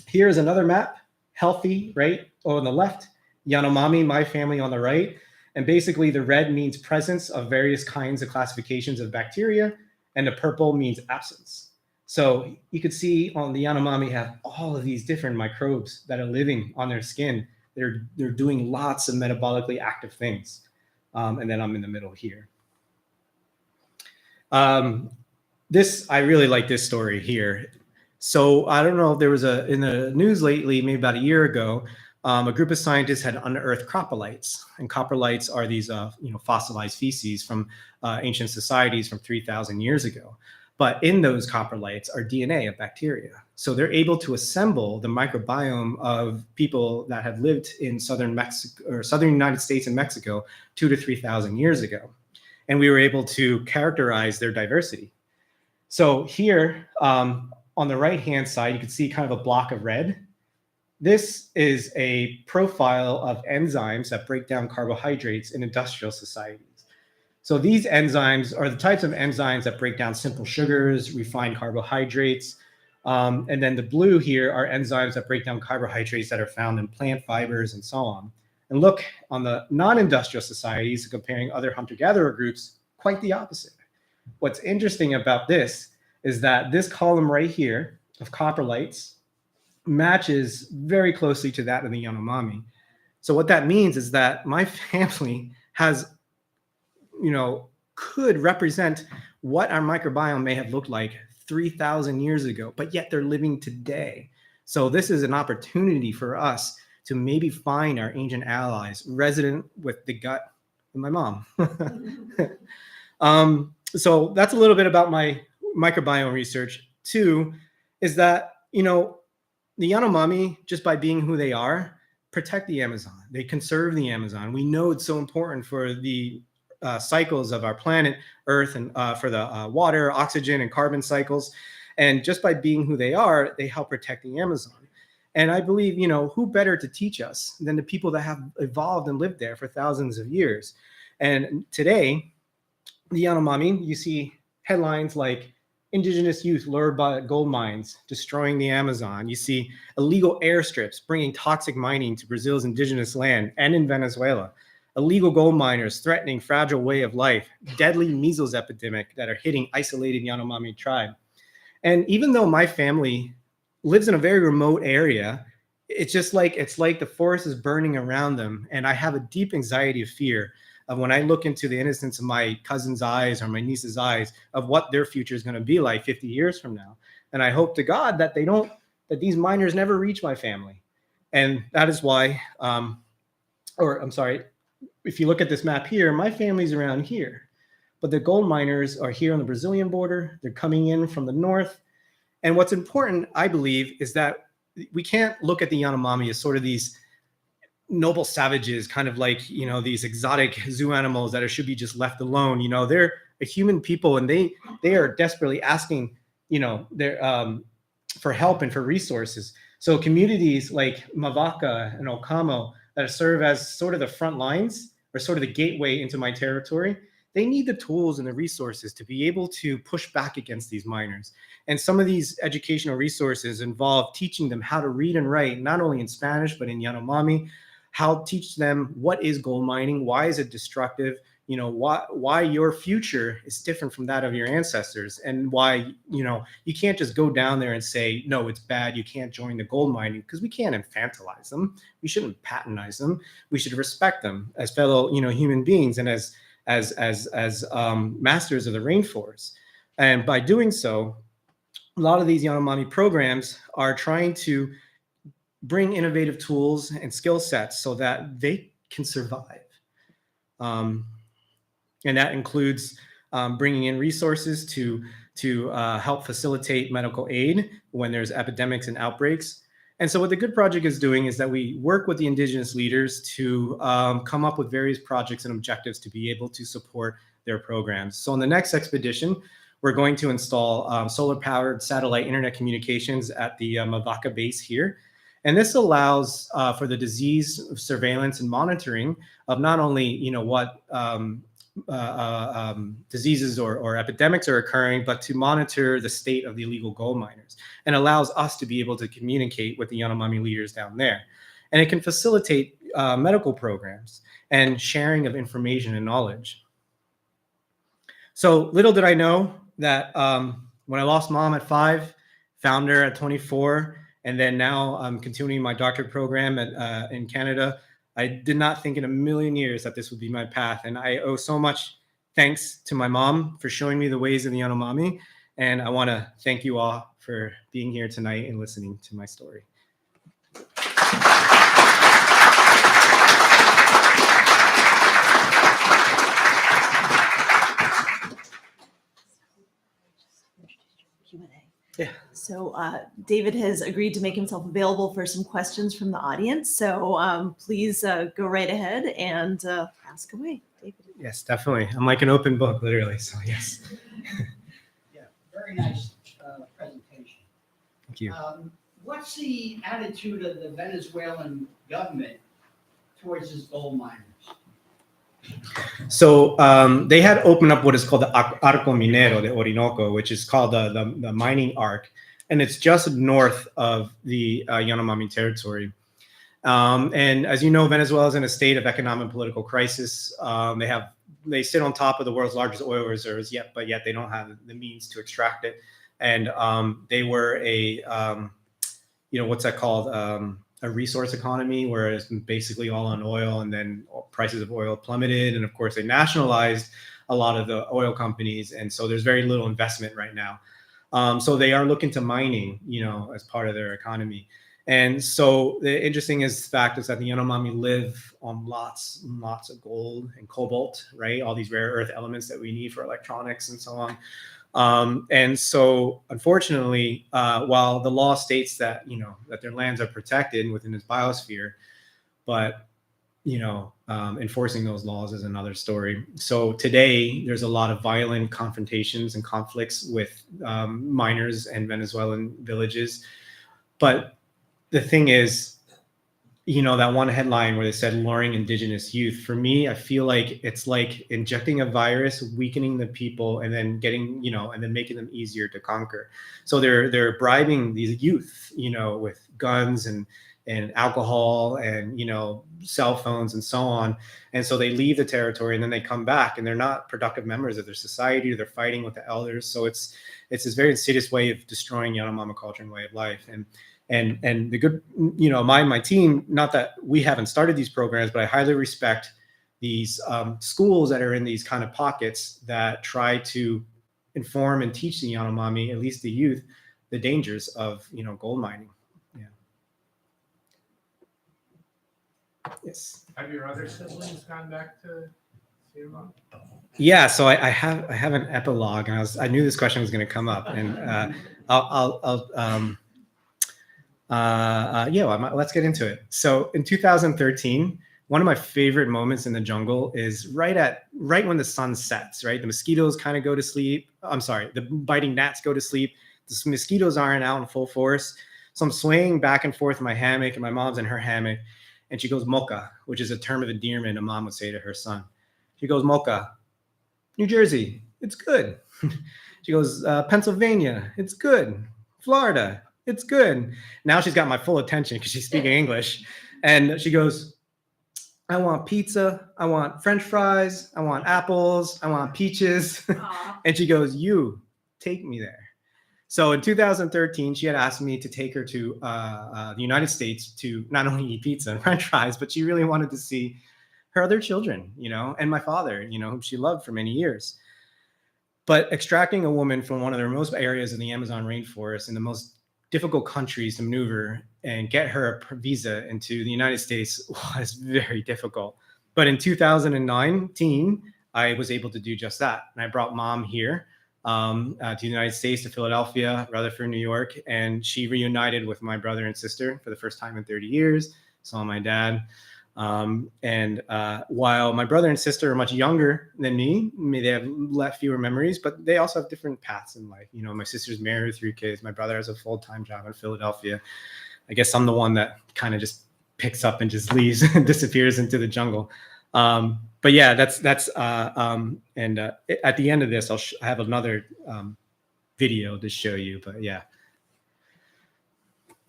Here's another map, healthy, right? On the left, Yanomami, my family on the right. And basically the red means presence of various kinds of classifications of bacteria, and the purple means absence. So you could see on the Yanomami have all of these different microbes that are living on their skin. They're doing lots of metabolically active things. And then I'm in the middle here. I really like this story here. So I don't know if there was in the news lately, maybe about a year ago, a group of scientists had unearthed coprolites, and coprolites are these fossilized feces from ancient societies from 3,000 years ago. But in those coprolites are DNA of bacteria. So they're able to assemble the microbiome of people that have lived in southern Mexico or southern United States and Mexico 2,000 to 3,000 years ago. And we were able to characterize their diversity. So here on the right-hand side, you can see kind of a block of red. This is a profile of enzymes that break down carbohydrates in industrial societies. So these enzymes are the types of enzymes that break down simple sugars, refined carbohydrates. And then the blue here are enzymes that break down carbohydrates that are found in plant fibers and so on. And look, on the non-industrial societies, comparing other hunter-gatherer groups, quite the opposite. What's interesting about this is that this column right here of coprolites matches very closely to that of the Yanomami. So what that means is that my family has, could represent what our microbiome may have looked like 3,000 years ago, but yet they're living today. So this is an opportunity for us to maybe find our ancient allies resident with the gut of my mom. So that's a little bit about my microbiome research. Two is that, the Yanomami, just by being who they are, protect the Amazon. They conserve the Amazon. We know it's so important for the cycles of our planet Earth and for the water, oxygen, and carbon cycles. And just by being who they are, they help protect the Amazon. And I believe, who better to teach us than the people that have evolved and lived there for thousands of years. And today, the Yanomami, you see headlines like Indigenous youth lured by gold mines, destroying the Amazon. You see illegal airstrips bringing toxic mining to Brazil's indigenous land and in Venezuela. Illegal gold miners threatening fragile way of life. Deadly measles epidemic that are hitting isolated Yanomami tribe. And even though my family lives in a very remote area, it's like the forest is burning around them. And I have a deep anxiety of fear of when I look into the innocence of my cousin's eyes or my niece's eyes of what their future is going to be like 50 years from now. And I hope to God that that these miners never reach my family. And that is why, if you look at this map here, my family's around here, but the gold miners are here on the Brazilian border. They're coming in from the north. And what's important, I believe, is that we can't look at the Yanomami as sort of these noble savages, kind of like, these exotic zoo animals that should be just left alone. They're a human people, and they are desperately asking, for help and for resources. So communities like Mavaca and Okamo that serve as sort of the front lines or sort of the gateway into my territory, they need the tools and the resources to be able to push back against these miners. And some of these educational resources involve teaching them how to read and write, not only in Spanish, but in Yanomami, how teach them what is gold mining, why is it destructive, why your future is different from that of your ancestors, and why, you can't just go down there and say, no, it's bad, you can't join the gold mining, because we can't infantilize them. We shouldn't patronize them. We should respect them as fellow, human beings and as masters of the rainforest. And by doing so, a lot of these Yanomami programs are trying to bring innovative tools and skill sets so that they can survive. And that includes bringing in resources to help facilitate medical aid when there's epidemics and outbreaks. And so what the Good Project is doing is that we work with the Indigenous leaders to come up with various projects and objectives to be able to support their programs. So on the next expedition, we're going to install solar-powered satellite internet communications at the Mavaca base here. And this allows for the disease surveillance and monitoring of not only, what diseases or epidemics are occurring, but to monitor the state of the illegal gold miners, and allows us to be able to communicate with the Yanomami leaders down there. And it can facilitate medical programs and sharing of information and knowledge. So little did I know that when I lost mom at 5, found her at 24, and then now I'm continuing my doctorate program in Canada, I did not think in a million years that this would be my path. And I owe so much thanks to my mom for showing me the ways of the Yanomami, And I want to thank you all for being here tonight and listening to my story. Q&A. Yeah. So David has agreed to make himself available for some questions from the audience. So please go right ahead and ask away, David. Yes, definitely. I'm like an open book, literally. So yes. Yeah, very nice presentation. Thank you. What's the attitude of the Venezuelan government towards this gold miners? So they had opened up what is called the Arco Minero de Orinoco, which is called the mining arc, and it's just north of the Yanomami territory. And as you know, Venezuela is in a state of economic and political crisis. They sit on top of the world's largest oil reserves, but yet they don't have the means to extract it. And they were a what's that called? A resource economy where it's basically all on oil, and then prices of oil plummeted. And of course, they nationalized a lot of the oil companies. And so there's very little investment right now. So they are looking to mining, as part of their economy. And so the interesting fact is that the Yanomami live on lots and lots of gold and cobalt, right? All these rare earth elements that we need for electronics and so on. And so, unfortunately, while the law states that that their lands are protected within this biosphere, but enforcing those laws is another story. So today, there's a lot of violent confrontations and conflicts with miners and Venezuelan villages. But the thing is, that one headline where they said luring indigenous youth, for me, I feel like it's like injecting a virus, weakening the people, and then getting, and then making them easier to conquer. So they're bribing these youth, with guns and alcohol and, cell phones and so on. And so they leave the territory and then they come back and they're not productive members of their society. They're fighting with the elders. So it's this very insidious way of destroying Yanomami culture and way of life. And the good, my team, not that we haven't started these programs, but I highly respect these schools that are in these kind of pockets that try to inform and teach the Yanomami, at least the youth, the dangers of, gold mining. Yeah. Yes. Have your other siblings gone back to see your mom? Yeah, so I have an epilogue, and I knew this question was going to come up, and let's get into it. So in 2013, one of my favorite moments in the jungle is right when the sun sets, right? The mosquitoes kind of go to sleep. I'm sorry, the biting gnats go to sleep. The mosquitoes aren't out in full force. So I'm swaying back and forth in my hammock, and my mom's in her hammock, and she goes, "Mocha," which is a term of endearment a mom would say to her son. She goes, "Mocha, New Jersey, it's good." She goes, "Pennsylvania, it's good. Florida, it's good." Now she's got my full attention because she's speaking English. And she goes, "I want pizza. I want French fries. I want apples. I want peaches." And she goes, "You take me there." So in 2013, she had asked me to take her to the United States to not only eat pizza and French fries, but she really wanted to see her other children, and my father, whom she loved for many years. But extracting a woman from one of the remote areas of the Amazon rainforest in the most difficult countries to maneuver and get her a visa into the United States was very difficult. But in 2019, I was able to do just that. And I brought mom here to the United States, to Philadelphia, Rutherford, New York, and she reunited with my brother and sister for the first time in 30 years, saw my dad. While my brother and sister are much younger than me, they have fewer memories, but they also have different paths in life. My sister's married with 3 kids. My brother has a full-time job in Philadelphia. I guess I'm the one that kind of just picks up and just leaves and disappears into the jungle. But yeah, that's at the end of this, I have another video to show you, but yeah.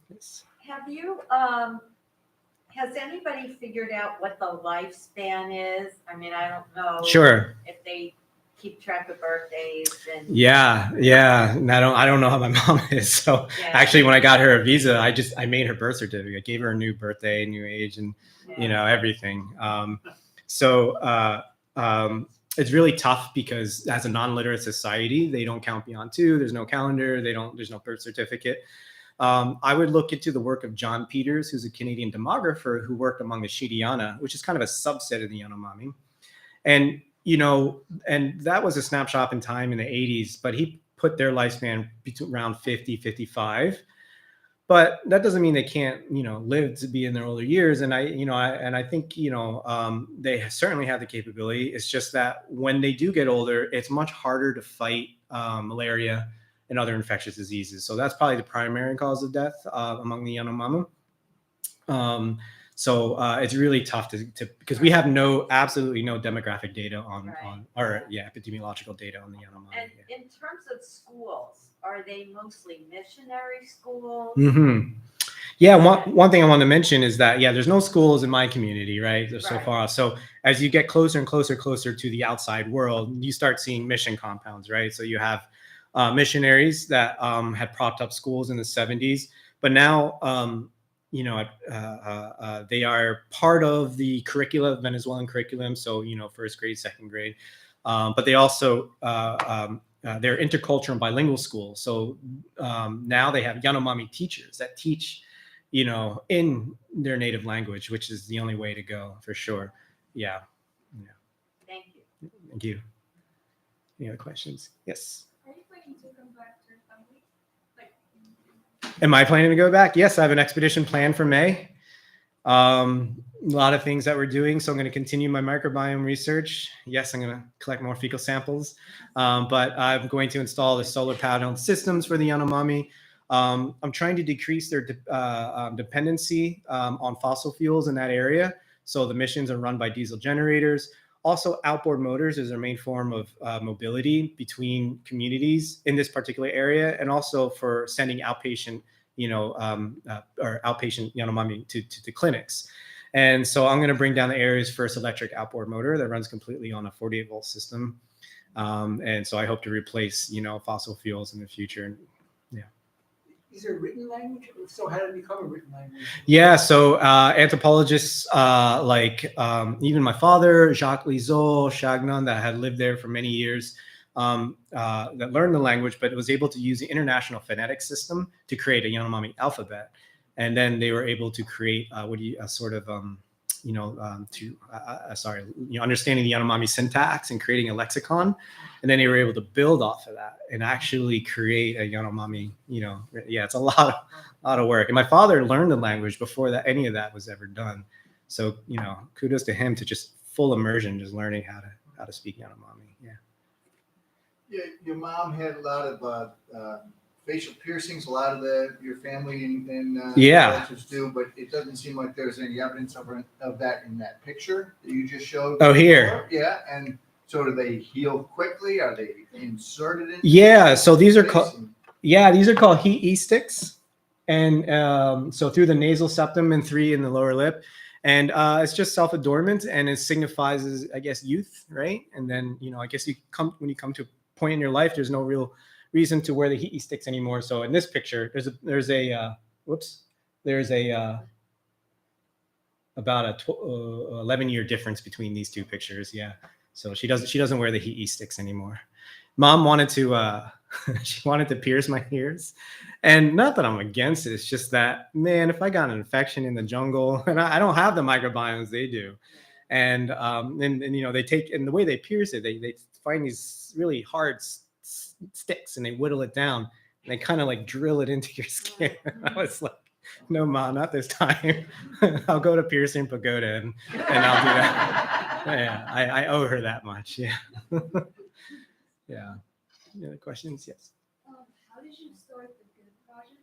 Yes. Have you, has anybody figured out what the lifespan is? I mean, I don't know. Sure. If they keep track of birthdays and. Yeah. And I don't know how my mom is. So Yeah. Actually, when I got her a visa, I made her birth certificate. I gave her a new birthday, new age, and Yeah. everything. it's really tough because as a non-literate society, they don't count beyond 2. There's no calendar. There's no birth certificate. I would look into the work of John Peters, who's a Canadian demographer who worked among the Shiriana, which is kind of a subset of the Yanomami. And, and that was a snapshot in time in the 80s, but he put their lifespan between around 50, 55. But that doesn't mean they can't, live to be in their older years. And I think, they certainly have the capability. It's just that when they do get older, it's much harder to fight malaria and other infectious diseases. So that's probably the primary cause of death among the Yanomami. So it's really tough to because we have absolutely no demographic data epidemiological data on the Yanomami. And in terms of schools, are they mostly missionary schools? Mm-hmm. Yeah, one thing I want to mention is that, there's no schools in my community, right? They're so far off. So as you get closer and closer to the outside world, you start seeing mission compounds, right? So you have missionaries that had propped up schools in the 70s, but now, they are part of the Venezuelan curriculum. So, first grade, second grade, but they also, they're intercultural and bilingual schools. So now they have Yanomami teachers that teach, in their native language, which is the only way to go for sure. Yeah. Thank you. Thank you. Any other questions? Yes. Are you planning to come back to your family? Am I planning to go back? Yes, I have an expedition planned for May. A lot of things that we're doing. So I'm going to continue my microbiome research. Yes, I'm going to collect more fecal samples. But I'm going to install the solar panel systems for the Yanomami. I'm trying to decrease their dependency on fossil fuels in that area. So the missions are run by diesel generators. Also, outboard motors is their main form of mobility between communities in this particular area, and also for sending outpatient, or outpatient Yanomami to clinics. And so I'm going to bring down the area's first electric outboard motor that runs completely on a 48-volt system. And so I hope to replace, fossil fuels in the future. Is there a written language? So how did it become a written language? Yeah, so anthropologists even my father, Jacques Lizotte, Chagnon, that had lived there for many years, that learned the language, but was able to use the international phonetic system to create a Yanomami alphabet. And then they were able to create understanding the Yanomami syntax and creating a lexicon. And then they were able to build off of that and actually create a Yanomami, it's a lot of work. And my father learned the language before that any of that was ever done. So, kudos to him to just full immersion, just learning how to speak Yanomami. Yeah. Yeah, your mom had a lot of facial piercings. A lot of your family and relatives do, but it doesn't seem like there's any evidence of that in that picture that you just showed. Oh, here. Yeah, and so do they heal quickly? Are they inserted in? Yeah, so these are called heat sticks, and so through the nasal septum and 3 in the lower lip. And it's just self-adornment, and it signifies, I guess, youth, right? And then, I guess when you come to a point in your life, there's no real reason to wear the heat sticks anymore. So in this picture, there's about a 11-year difference between these two pictures. Yeah. So she doesn't wear the heat sticks anymore. Mom wanted to she wanted to pierce my ears, and not that I'm against it. It's just that, man, if I got an infection in the jungle, and I don't have the microbiomes they do, and they take, and the way they pierce it, they find these really hard sticks and they whittle it down and they kind of like drill it into your skin. I was like, no, Ma, not this time. I'll go to Piercing Pagoda and I'll do that. Yeah, I owe her that much. Yeah. Yeah. Any other questions? Yes. How did you start the Good Project?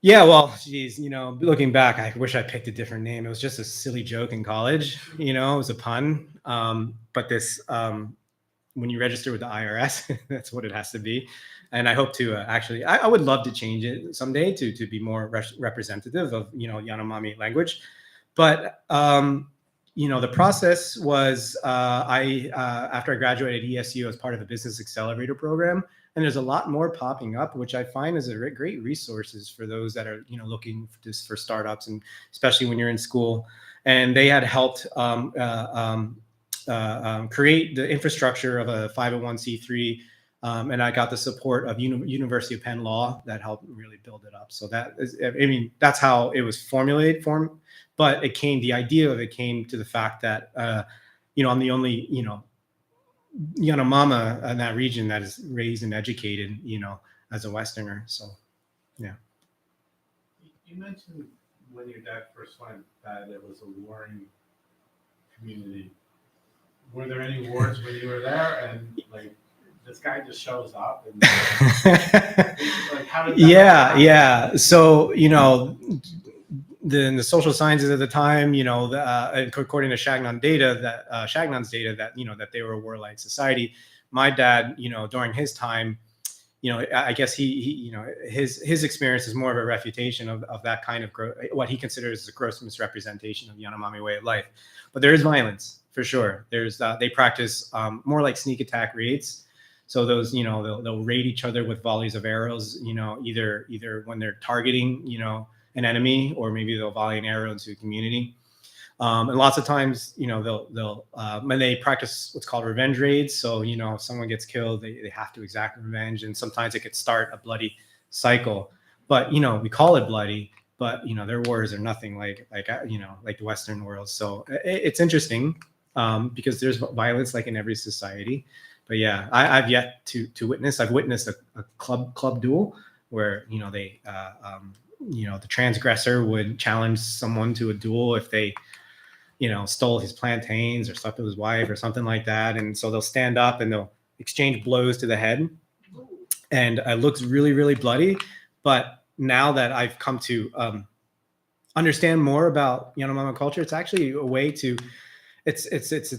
Yeah, well, geez, looking back, I wish I picked a different name. It was just a silly joke in college. It was a pun. But this, when you register with the IRS, that's what it has to be. And I hope to I would love to change it someday to be more representative of, Yanomami language. But, the process was after I graduated at ESU as part of a business accelerator program. And there's a lot more popping up, which I find is a great resources for those that are, looking for startups, and especially when you're in school. And they had helped create the infrastructure of a 501c3. And I got the support of University of Penn Law that helped really build it up. So that is, I mean, that's how it was formulated but the idea of it came to the fact that, I'm the only, Yanomama in that region that is raised and educated, as a Westerner. So, yeah. You mentioned when your dad first went that it was a warring community. Were there any wars when you were there? And like, this guy just shows up and like, how did that happen? Yeah. So, the social sciences at the time, according to Shagnan's data, that they were a warlike society. My dad, during his time, I guess his experience is more of a refutation of that kind of what he considers a gross misrepresentation of the Yanomami way of life. But there is violence for sure. They practice more like sneak attack raids. So those, they'll raid each other with volleys of arrows, either when they're targeting, an enemy, or maybe they'll volley an arrow into a community. And lots of times, they'll when they practice what's called revenge raids. So, if someone gets killed, they have to exact revenge. And sometimes it could start a bloody cycle. But, we call it bloody, but, their wars are nothing like the Western world. So it's interesting because there's violence like in every society. But yeah, I've yet to witness. I've witnessed a club duel where, the transgressor would challenge someone to a duel if they, stole his plantains or slept with his wife or something like that. And so they'll stand up and they'll exchange blows to the head. And it looks really, really bloody. But now that I've come to understand more about Yanomami culture, it's actually a way to, it's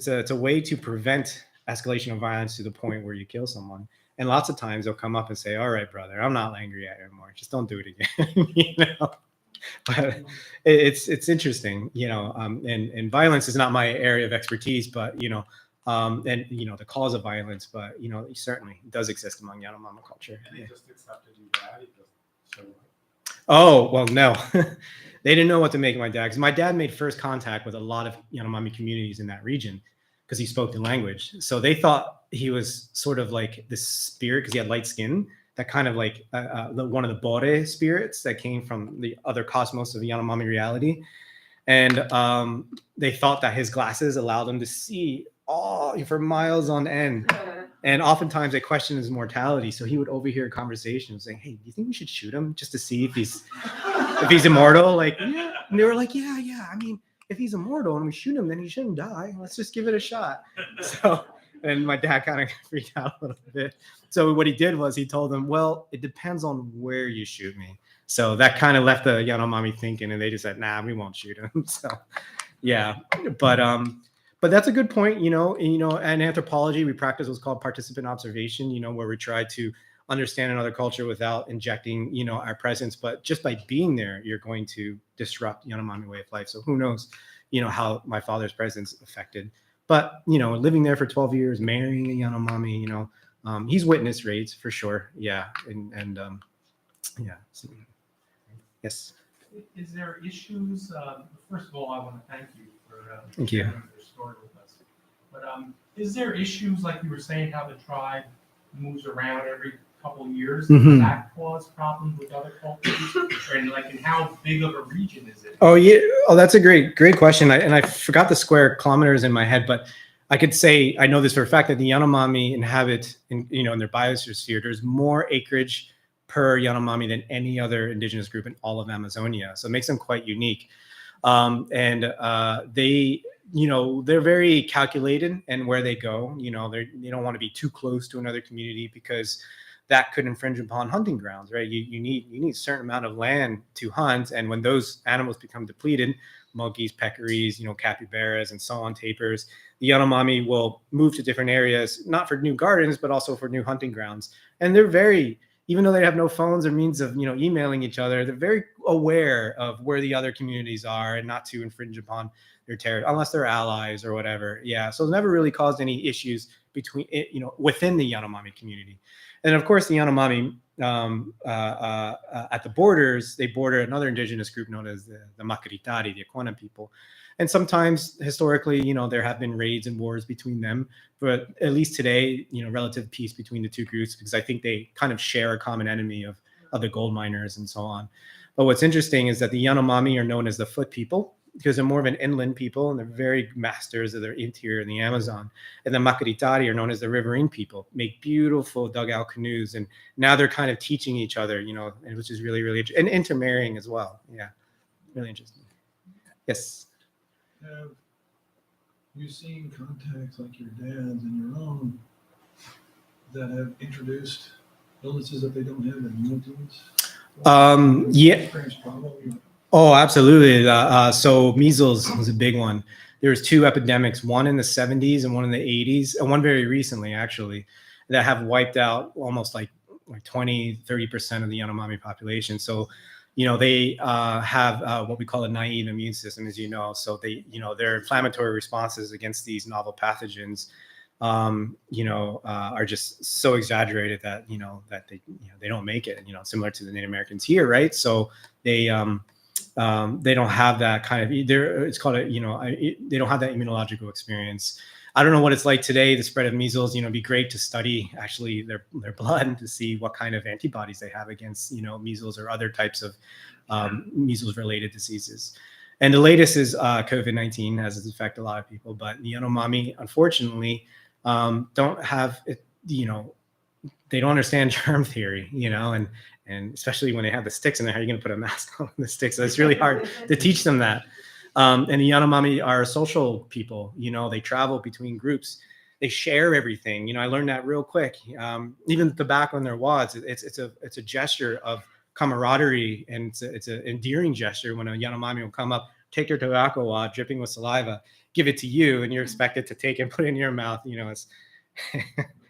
a way to prevent escalation of violence to the point where you kill someone. And lots of times they'll come up and say, "All right, brother, I'm not angry at you anymore. Just don't do it again." But it's interesting, and violence is not my area of expertise, but and the cause of violence, but it certainly does exist among Yanomami culture. And they just accepted you dad. He just showed up. Oh, well, no. They didn't know what to make of my dad, because my dad made first contact with a lot of Yanomami communities in that region because he spoke the language. So they thought he was sort of like this spirit because he had light skin, that kind of like one of the Bore spirits that came from the other cosmos of Yanomami reality. And they thought that his glasses allowed him to see for miles on end. And oftentimes they questioned his mortality. So he would overhear conversations saying, "Hey, do you think we should shoot him just to see if he's immortal?" Like, yeah. And they were like, yeah. I mean, if he's immortal and we shoot him, then he shouldn't die. Let's just give it a shot. So, and my dad kind of freaked out a little bit. So what he did was he told them, "Well, it depends on where you shoot me." So that kind of left the Yanomami thinking, and they just said, "Nah, we won't shoot him." So, yeah, but that's a good point. In anthropology, we practice what's called participant observation. Where we try to understand another culture without injecting, our presence. But just by being there, you're going to disrupt Yanomami way of life. So who knows, how my father's presence affected. But, living there for 12 years, marrying a Yanomami, he's witnessed raids for sure. Yeah. And yeah. So, yes. Is there issues? First of all, I want to thank you for Thank you. sharing your story with us. But is there issues, like you were saying, how the tribe moves around every couple of years? Mhm. Does that cause problems with other cultures? And how big of a region is it? Oh yeah. Oh, that's a great question. I forgot the square kilometers in my head, but I could say I know this for a fact that the Yanomami inhabit in their biosphere. There's more acreage per Yanomami than any other indigenous group in all of Amazonia. So it makes them quite unique. And they're very calculated in where they go. They don't want to be too close to another community because that could infringe upon hunting grounds, right? You need a certain amount of land to hunt. And when those animals become depleted, monkeys, peccaries, capybaras, and so on, tapirs, the Yanomami will move to different areas, not for new gardens, but also for new hunting grounds. And they're very, even though they have no phones or means of, emailing each other, they're very aware of where the other communities are and not to infringe upon their territory unless they're allies or whatever. Yeah, so it's never really caused any issues between within the Yanomami community. And of course, the Yanomami at the borders, they border another indigenous group known as the Makaritari, the Aquana people. And sometimes historically, there have been raids and wars between them, but at least today, relative peace between the two groups, because I think they kind of share a common enemy of the gold miners and so on. But what's interesting is that the Yanomami are known as the foot people because they're more of an inland people and they're very masters of their interior in the Amazon. And the Makaritari are known as the riverine people, make beautiful dugout canoes. And now they're kind of teaching each other, which is really, really interesting. And intermarrying as well. Yeah, really interesting. Yes. Have you seen contacts like your dad's and your own that have introduced illnesses that they don't have immunities? Yeah. Problem? Oh, absolutely. So measles was a big one. There was 2 epidemics, one in the 70s and one in the 80s, and one very recently, actually, that have wiped out almost like 20, 30% of the Yanomami population. So, they have what we call a naive immune system, as you know. So they, their inflammatory responses against these novel pathogens, are just so exaggerated that, that they don't make it, similar to the Native Americans here, right? So they don't have that kind of, it's called they don't have that immunological experience. I don't know what it's like today, the spread of measles. It'd be great to study actually their blood to see what kind of antibodies they have against, measles or other types of measles-related diseases. And the latest is COVID-19 has affected a lot of people, but the Yanomami, unfortunately, don't have it, they don't understand germ theory, and especially when they have the sticks in there, how are you going to put a mask on the sticks? So it's really hard to teach them that. And the Yanomami are social people, they travel between groups, they share everything. I learned that real quick. Even the tobacco in their wads, it's a gesture of camaraderie, and it's an endearing gesture when a Yanomami will come up, take your tobacco wad dripping with saliva, give it to you, and you're expected to take it and put it in your mouth. It's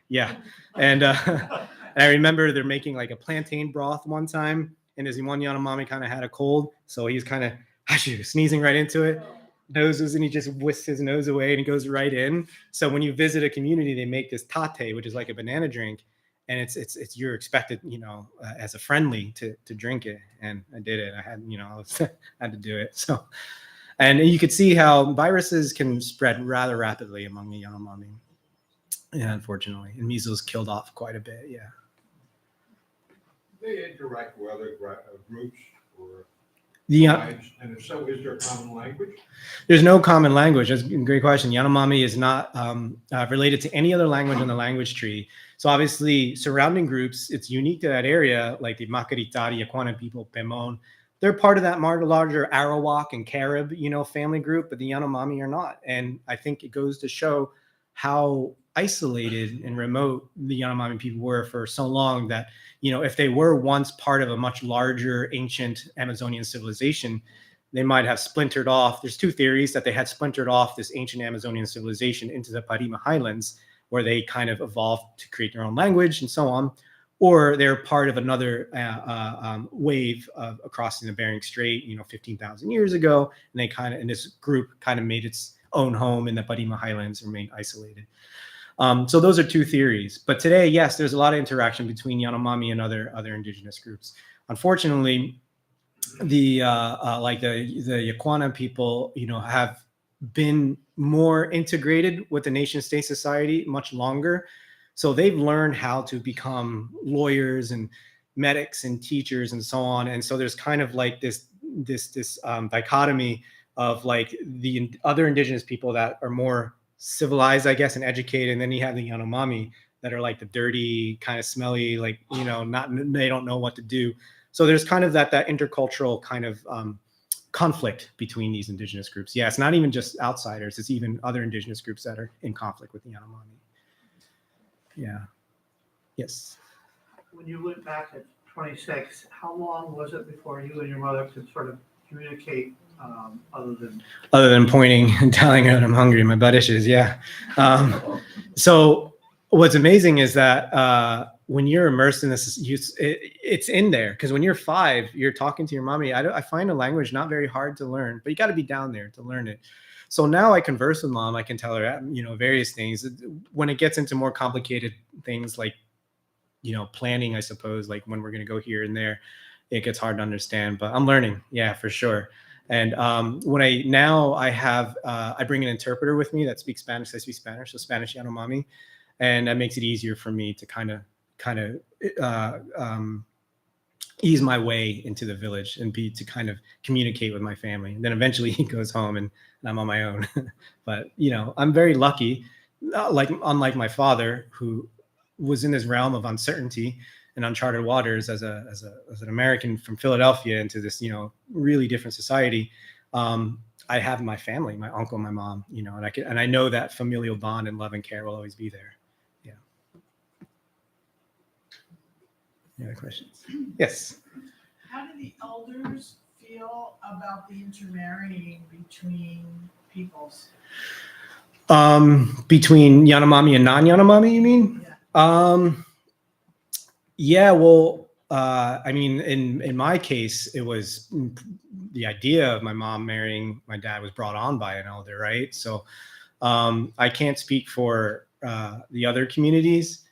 yeah. And I remember they're making like a plantain broth one time, and this one Yanomami kind of had a cold, so he's kind of sneezing right into it, noses, and he just whisks his nose away and he goes right in. So when you visit a community, they make this tate, which is like a banana drink, and it's you're expected, as a friendly to drink it. And I did it. I had, I had to do it. So, and you could see how viruses can spread rather rapidly among the Yanomami. Yeah, unfortunately, and measles killed off quite a bit. Yeah. They interact with other groups or The tribes, and if so, is there a common language? There's no common language. That's a great question. Yanomami is not related to any other language on the language tree. So obviously, surrounding groups, it's unique to that area, like the Makaritari, Aquana people, Pemon. They're part of that larger Arawak and Carib, family group, but the Yanomami are not. And I think it goes to show how isolated and remote the Yanomami people were for so long that, if they were once part of a much larger ancient Amazonian civilization, they might have splintered off. There's 2 theories that they had splintered off this ancient Amazonian civilization into the Parima Highlands, where they kind of evolved to create their own language and so on, or they're part of another wave of crossing the Bering Strait, 15,000 years ago, and they and this group kind of made its own home in the Parima Highlands, remained isolated. So those are 2 theories. But today, yes, there's a lot of interaction between Yanomami and other indigenous groups. Unfortunately, the Yakwana people, have been more integrated with the nation state society much longer. So they've learned how to become lawyers and medics and teachers and so on. And so there's kind of like this dichotomy of like the other indigenous people that are more civilized, I guess, and educated, and then you have the Yanomami that are like the dirty, kind of smelly, like they don't know what to do. So there's kind of that intercultural kind of conflict between these indigenous groups. Yeah, it's not even just outsiders; it's even other indigenous groups that are in conflict with the Yanomami. Yeah. Yes. When you went back at 26, how long was it before you and your mother could sort of communicate? Other than pointing and telling her that I'm hungry, my butt issues. Yeah. So what's amazing is that when you're immersed in this, it's in there. Because when you're 5, you're talking to your mommy. I find a language not very hard to learn, but you got to be down there to learn it. So now I converse with mom. I can tell her, various things. When it gets into more complicated things like, planning, I suppose, like when we're going to go here and there, it gets hard to understand. But I'm learning, yeah, for sure. And when I bring an interpreter with me that speaks Spanish. I speak Spanish, so Spanish Yanomami, and that makes it easier for me to kind of ease my way into the village and to kind of communicate with my family. And then eventually he goes home and I'm on my own. But I'm very lucky, unlike my father, who was in this realm of uncertainty and uncharted waters as an American from Philadelphia into this, really different society. I have my family, my uncle, my mom, and I know that familial bond and love and care will always be there. Yeah. Any other questions? Yes. How do the elders feel about the intermarrying between peoples? Between Yanomami and non-Yanomami, you mean? Yeah. Yeah, well, I mean, in my case, it was the idea of my mom marrying my dad was brought on by an elder, right? So I can't speak for the other communities.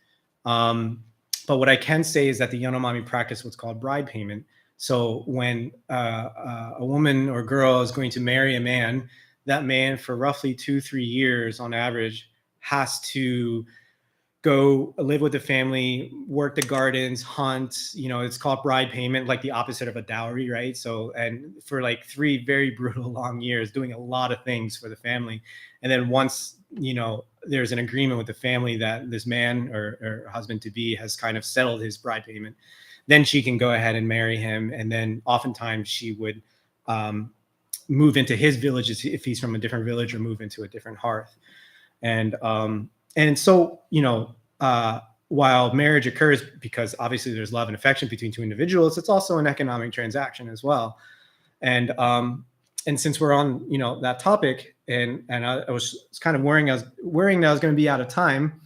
But what I can say is that the Yanomami practice what's called bride payment. So when a woman or girl is going to marry a man, that man for roughly 2-3 years on average has to go live with the family, work the gardens, hunt, it's called bride payment, like the opposite of a dowry, right? So, and for like 3 very brutal long years, doing a lot of things for the family. And then once, there's an agreement with the family that this man or husband to be has kind of settled his bride payment, then she can go ahead and marry him. And then oftentimes she would move into his village if he's from a different village, or move into a different hearth. And so, while marriage occurs because obviously there's love and affection between 2 individuals, it's also an economic transaction as well. And since we're on, that topic, and I was kind of worrying that I was going to be out of time.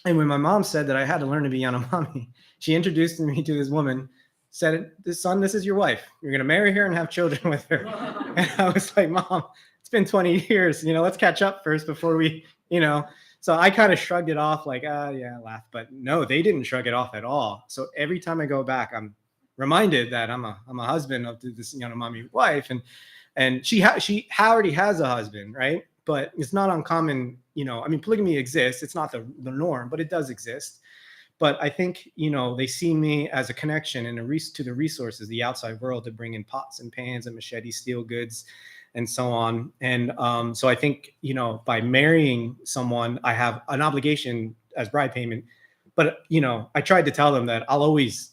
And when my mom said that I had to learn to be Yanomami, she introduced me to this woman, said, "Son, this is your wife. You're going to marry her and have children with her." And I was like, "Mom, it's been 20 years. Let's catch up first before we, So I kind of shrugged it off, like, yeah, laugh. But no, they didn't shrug it off at all. So every time I go back, I'm reminded that I'm a husband of this Yanomami wife, and she already has a husband, right? But it's not uncommon, polygamy exists. It's not the norm, but it does exist. But I think, they see me as a connection and to the resources, the outside world, to bring in pots and pans and machetes, steel goods, and so on. And so I think, by marrying someone, I have an obligation as bride payment. But, I tried to tell them that I'll always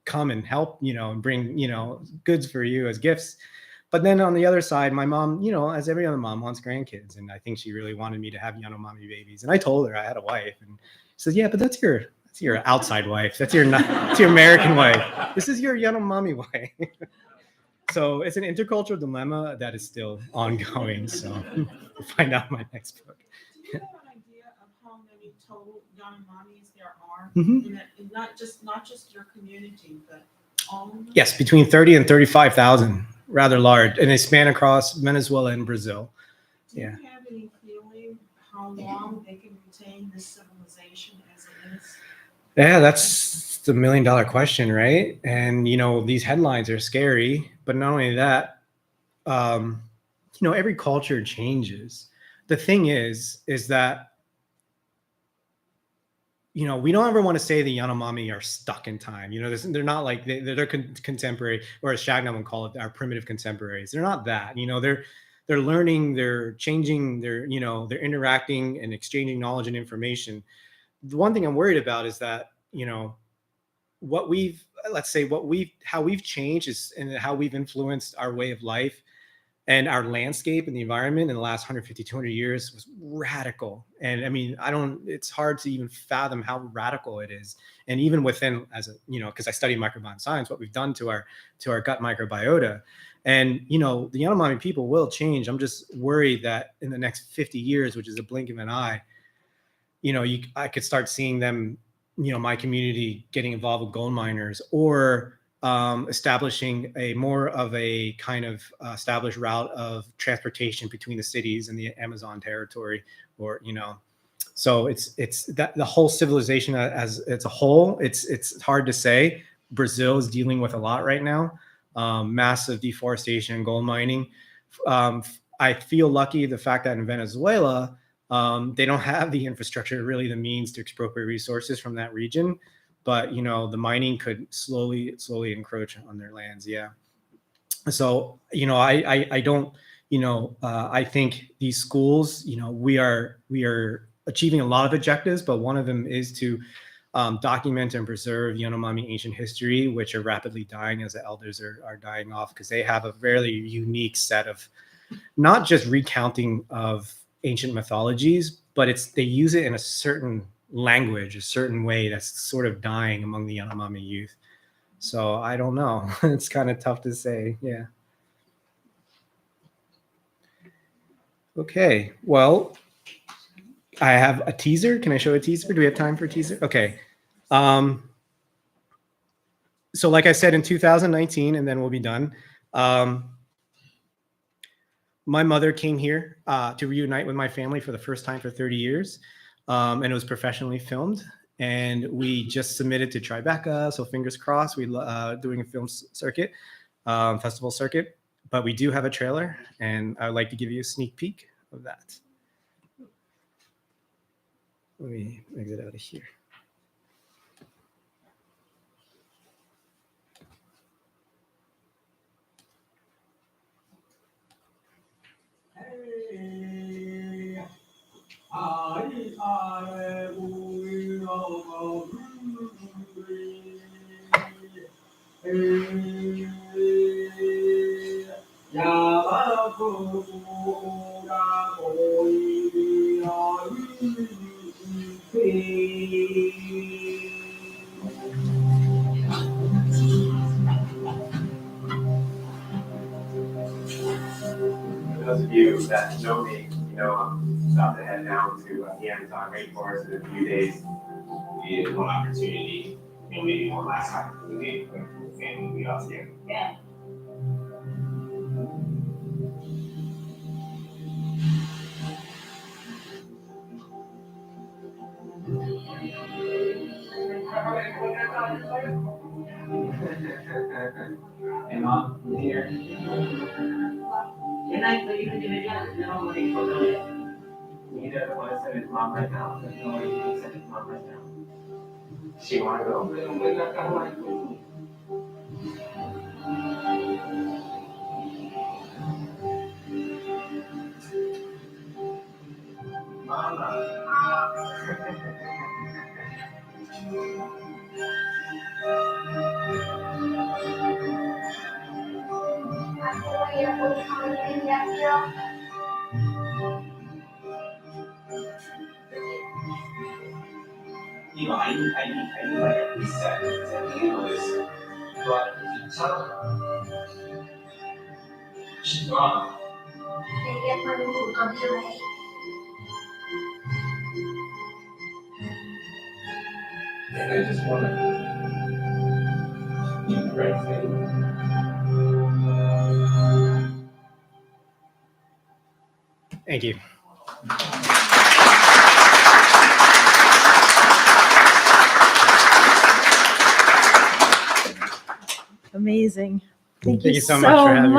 come and help, and bring, goods for you as gifts. But then on the other side, my mom, as every other mom, wants grandkids. And I think she really wanted me to have Yanomami babies. And I told her I had a wife. And she said, "Yeah, but that's your outside wife. That's your American wife. This is your Yanomami wife." So it's an intercultural dilemma that is still ongoing. So we'll find out in my next book. Do you have an idea of how many total Yanomamis there are? Mm-hmm. In not just your community, but all of them? Yes, between 30 and 35,000, rather large, and they span across Venezuela and Brazil. Do you have any feeling how long they can retain this civilization as it is? Yeah, that's the $1 million question, right? And these headlines are scary, but not only that, every culture changes. The thing is that we don't ever want to say the Yanomami are stuck in time. They're not like they're contemporary, or as Shagnon would call it, our primitive contemporaries. They're not that. They're learning, they're changing, they're interacting and exchanging knowledge and information. The one thing I'm worried about is that how we've changed is, and how we've influenced our way of life and our landscape and the environment in the last 150, 200 years was radical. And it's hard to even fathom how radical it is. And even within, because I study microbiome science, what we've done to our gut microbiota. And, the Yanomami people will change. I'm just worried that in the next 50 years, which is a blink of an eye, I could start seeing them, my community getting involved with gold miners, or establishing a more of a kind of established route of transportation between the cities and the Amazon territory, or so it's that the whole civilization as it's a whole. It's hard to say. Brazil is dealing with a lot right now, massive deforestation, gold mining. I feel lucky the fact that in Venezuela, they don't have the infrastructure, really the means to expropriate resources from that region. But, the mining could slowly encroach on their lands. Yeah. So, I don't, I think these schools, we are achieving a lot of objectives, but one of them is to document and preserve Yanomami ancient history, which are rapidly dying as the elders are dying off, because they have a very unique set of not just recounting of ancient mythologies, but they use it in a certain language, a certain way that's sort of dying among the Yanomami youth. So I don't know. It's kind of tough to say. Yeah. Okay. Well, I have a teaser. Can I show a teaser? Do we have time for a teaser? Okay. So like I said, in 2019, and then we'll be done. My mother came here to reunite with my family for the first time for 30 years. And it was professionally filmed. And we just submitted to Tribeca. So fingers crossed, we're doing a film circuit, festival circuit. But we do have a trailer, and I would like to give you a sneak peek of that. Let me exit out of here. For those of you that know me, I'm about to head down to the Amazon rainforest in a few days. We had one opportunity, maybe one last opportunity for the family to be out here. Yeah. Hey Mom, I'm here. Good night, so you can do it again. No, what are you going to do? You don't want to send it to Mom right now. There's no way you can send it to Mom right now. She want to go. Mama. I need like a reset to handle this. But tell her. She's gone. And I just want to do the right thing. Thank you. Amazing. Thank you you so much for having me.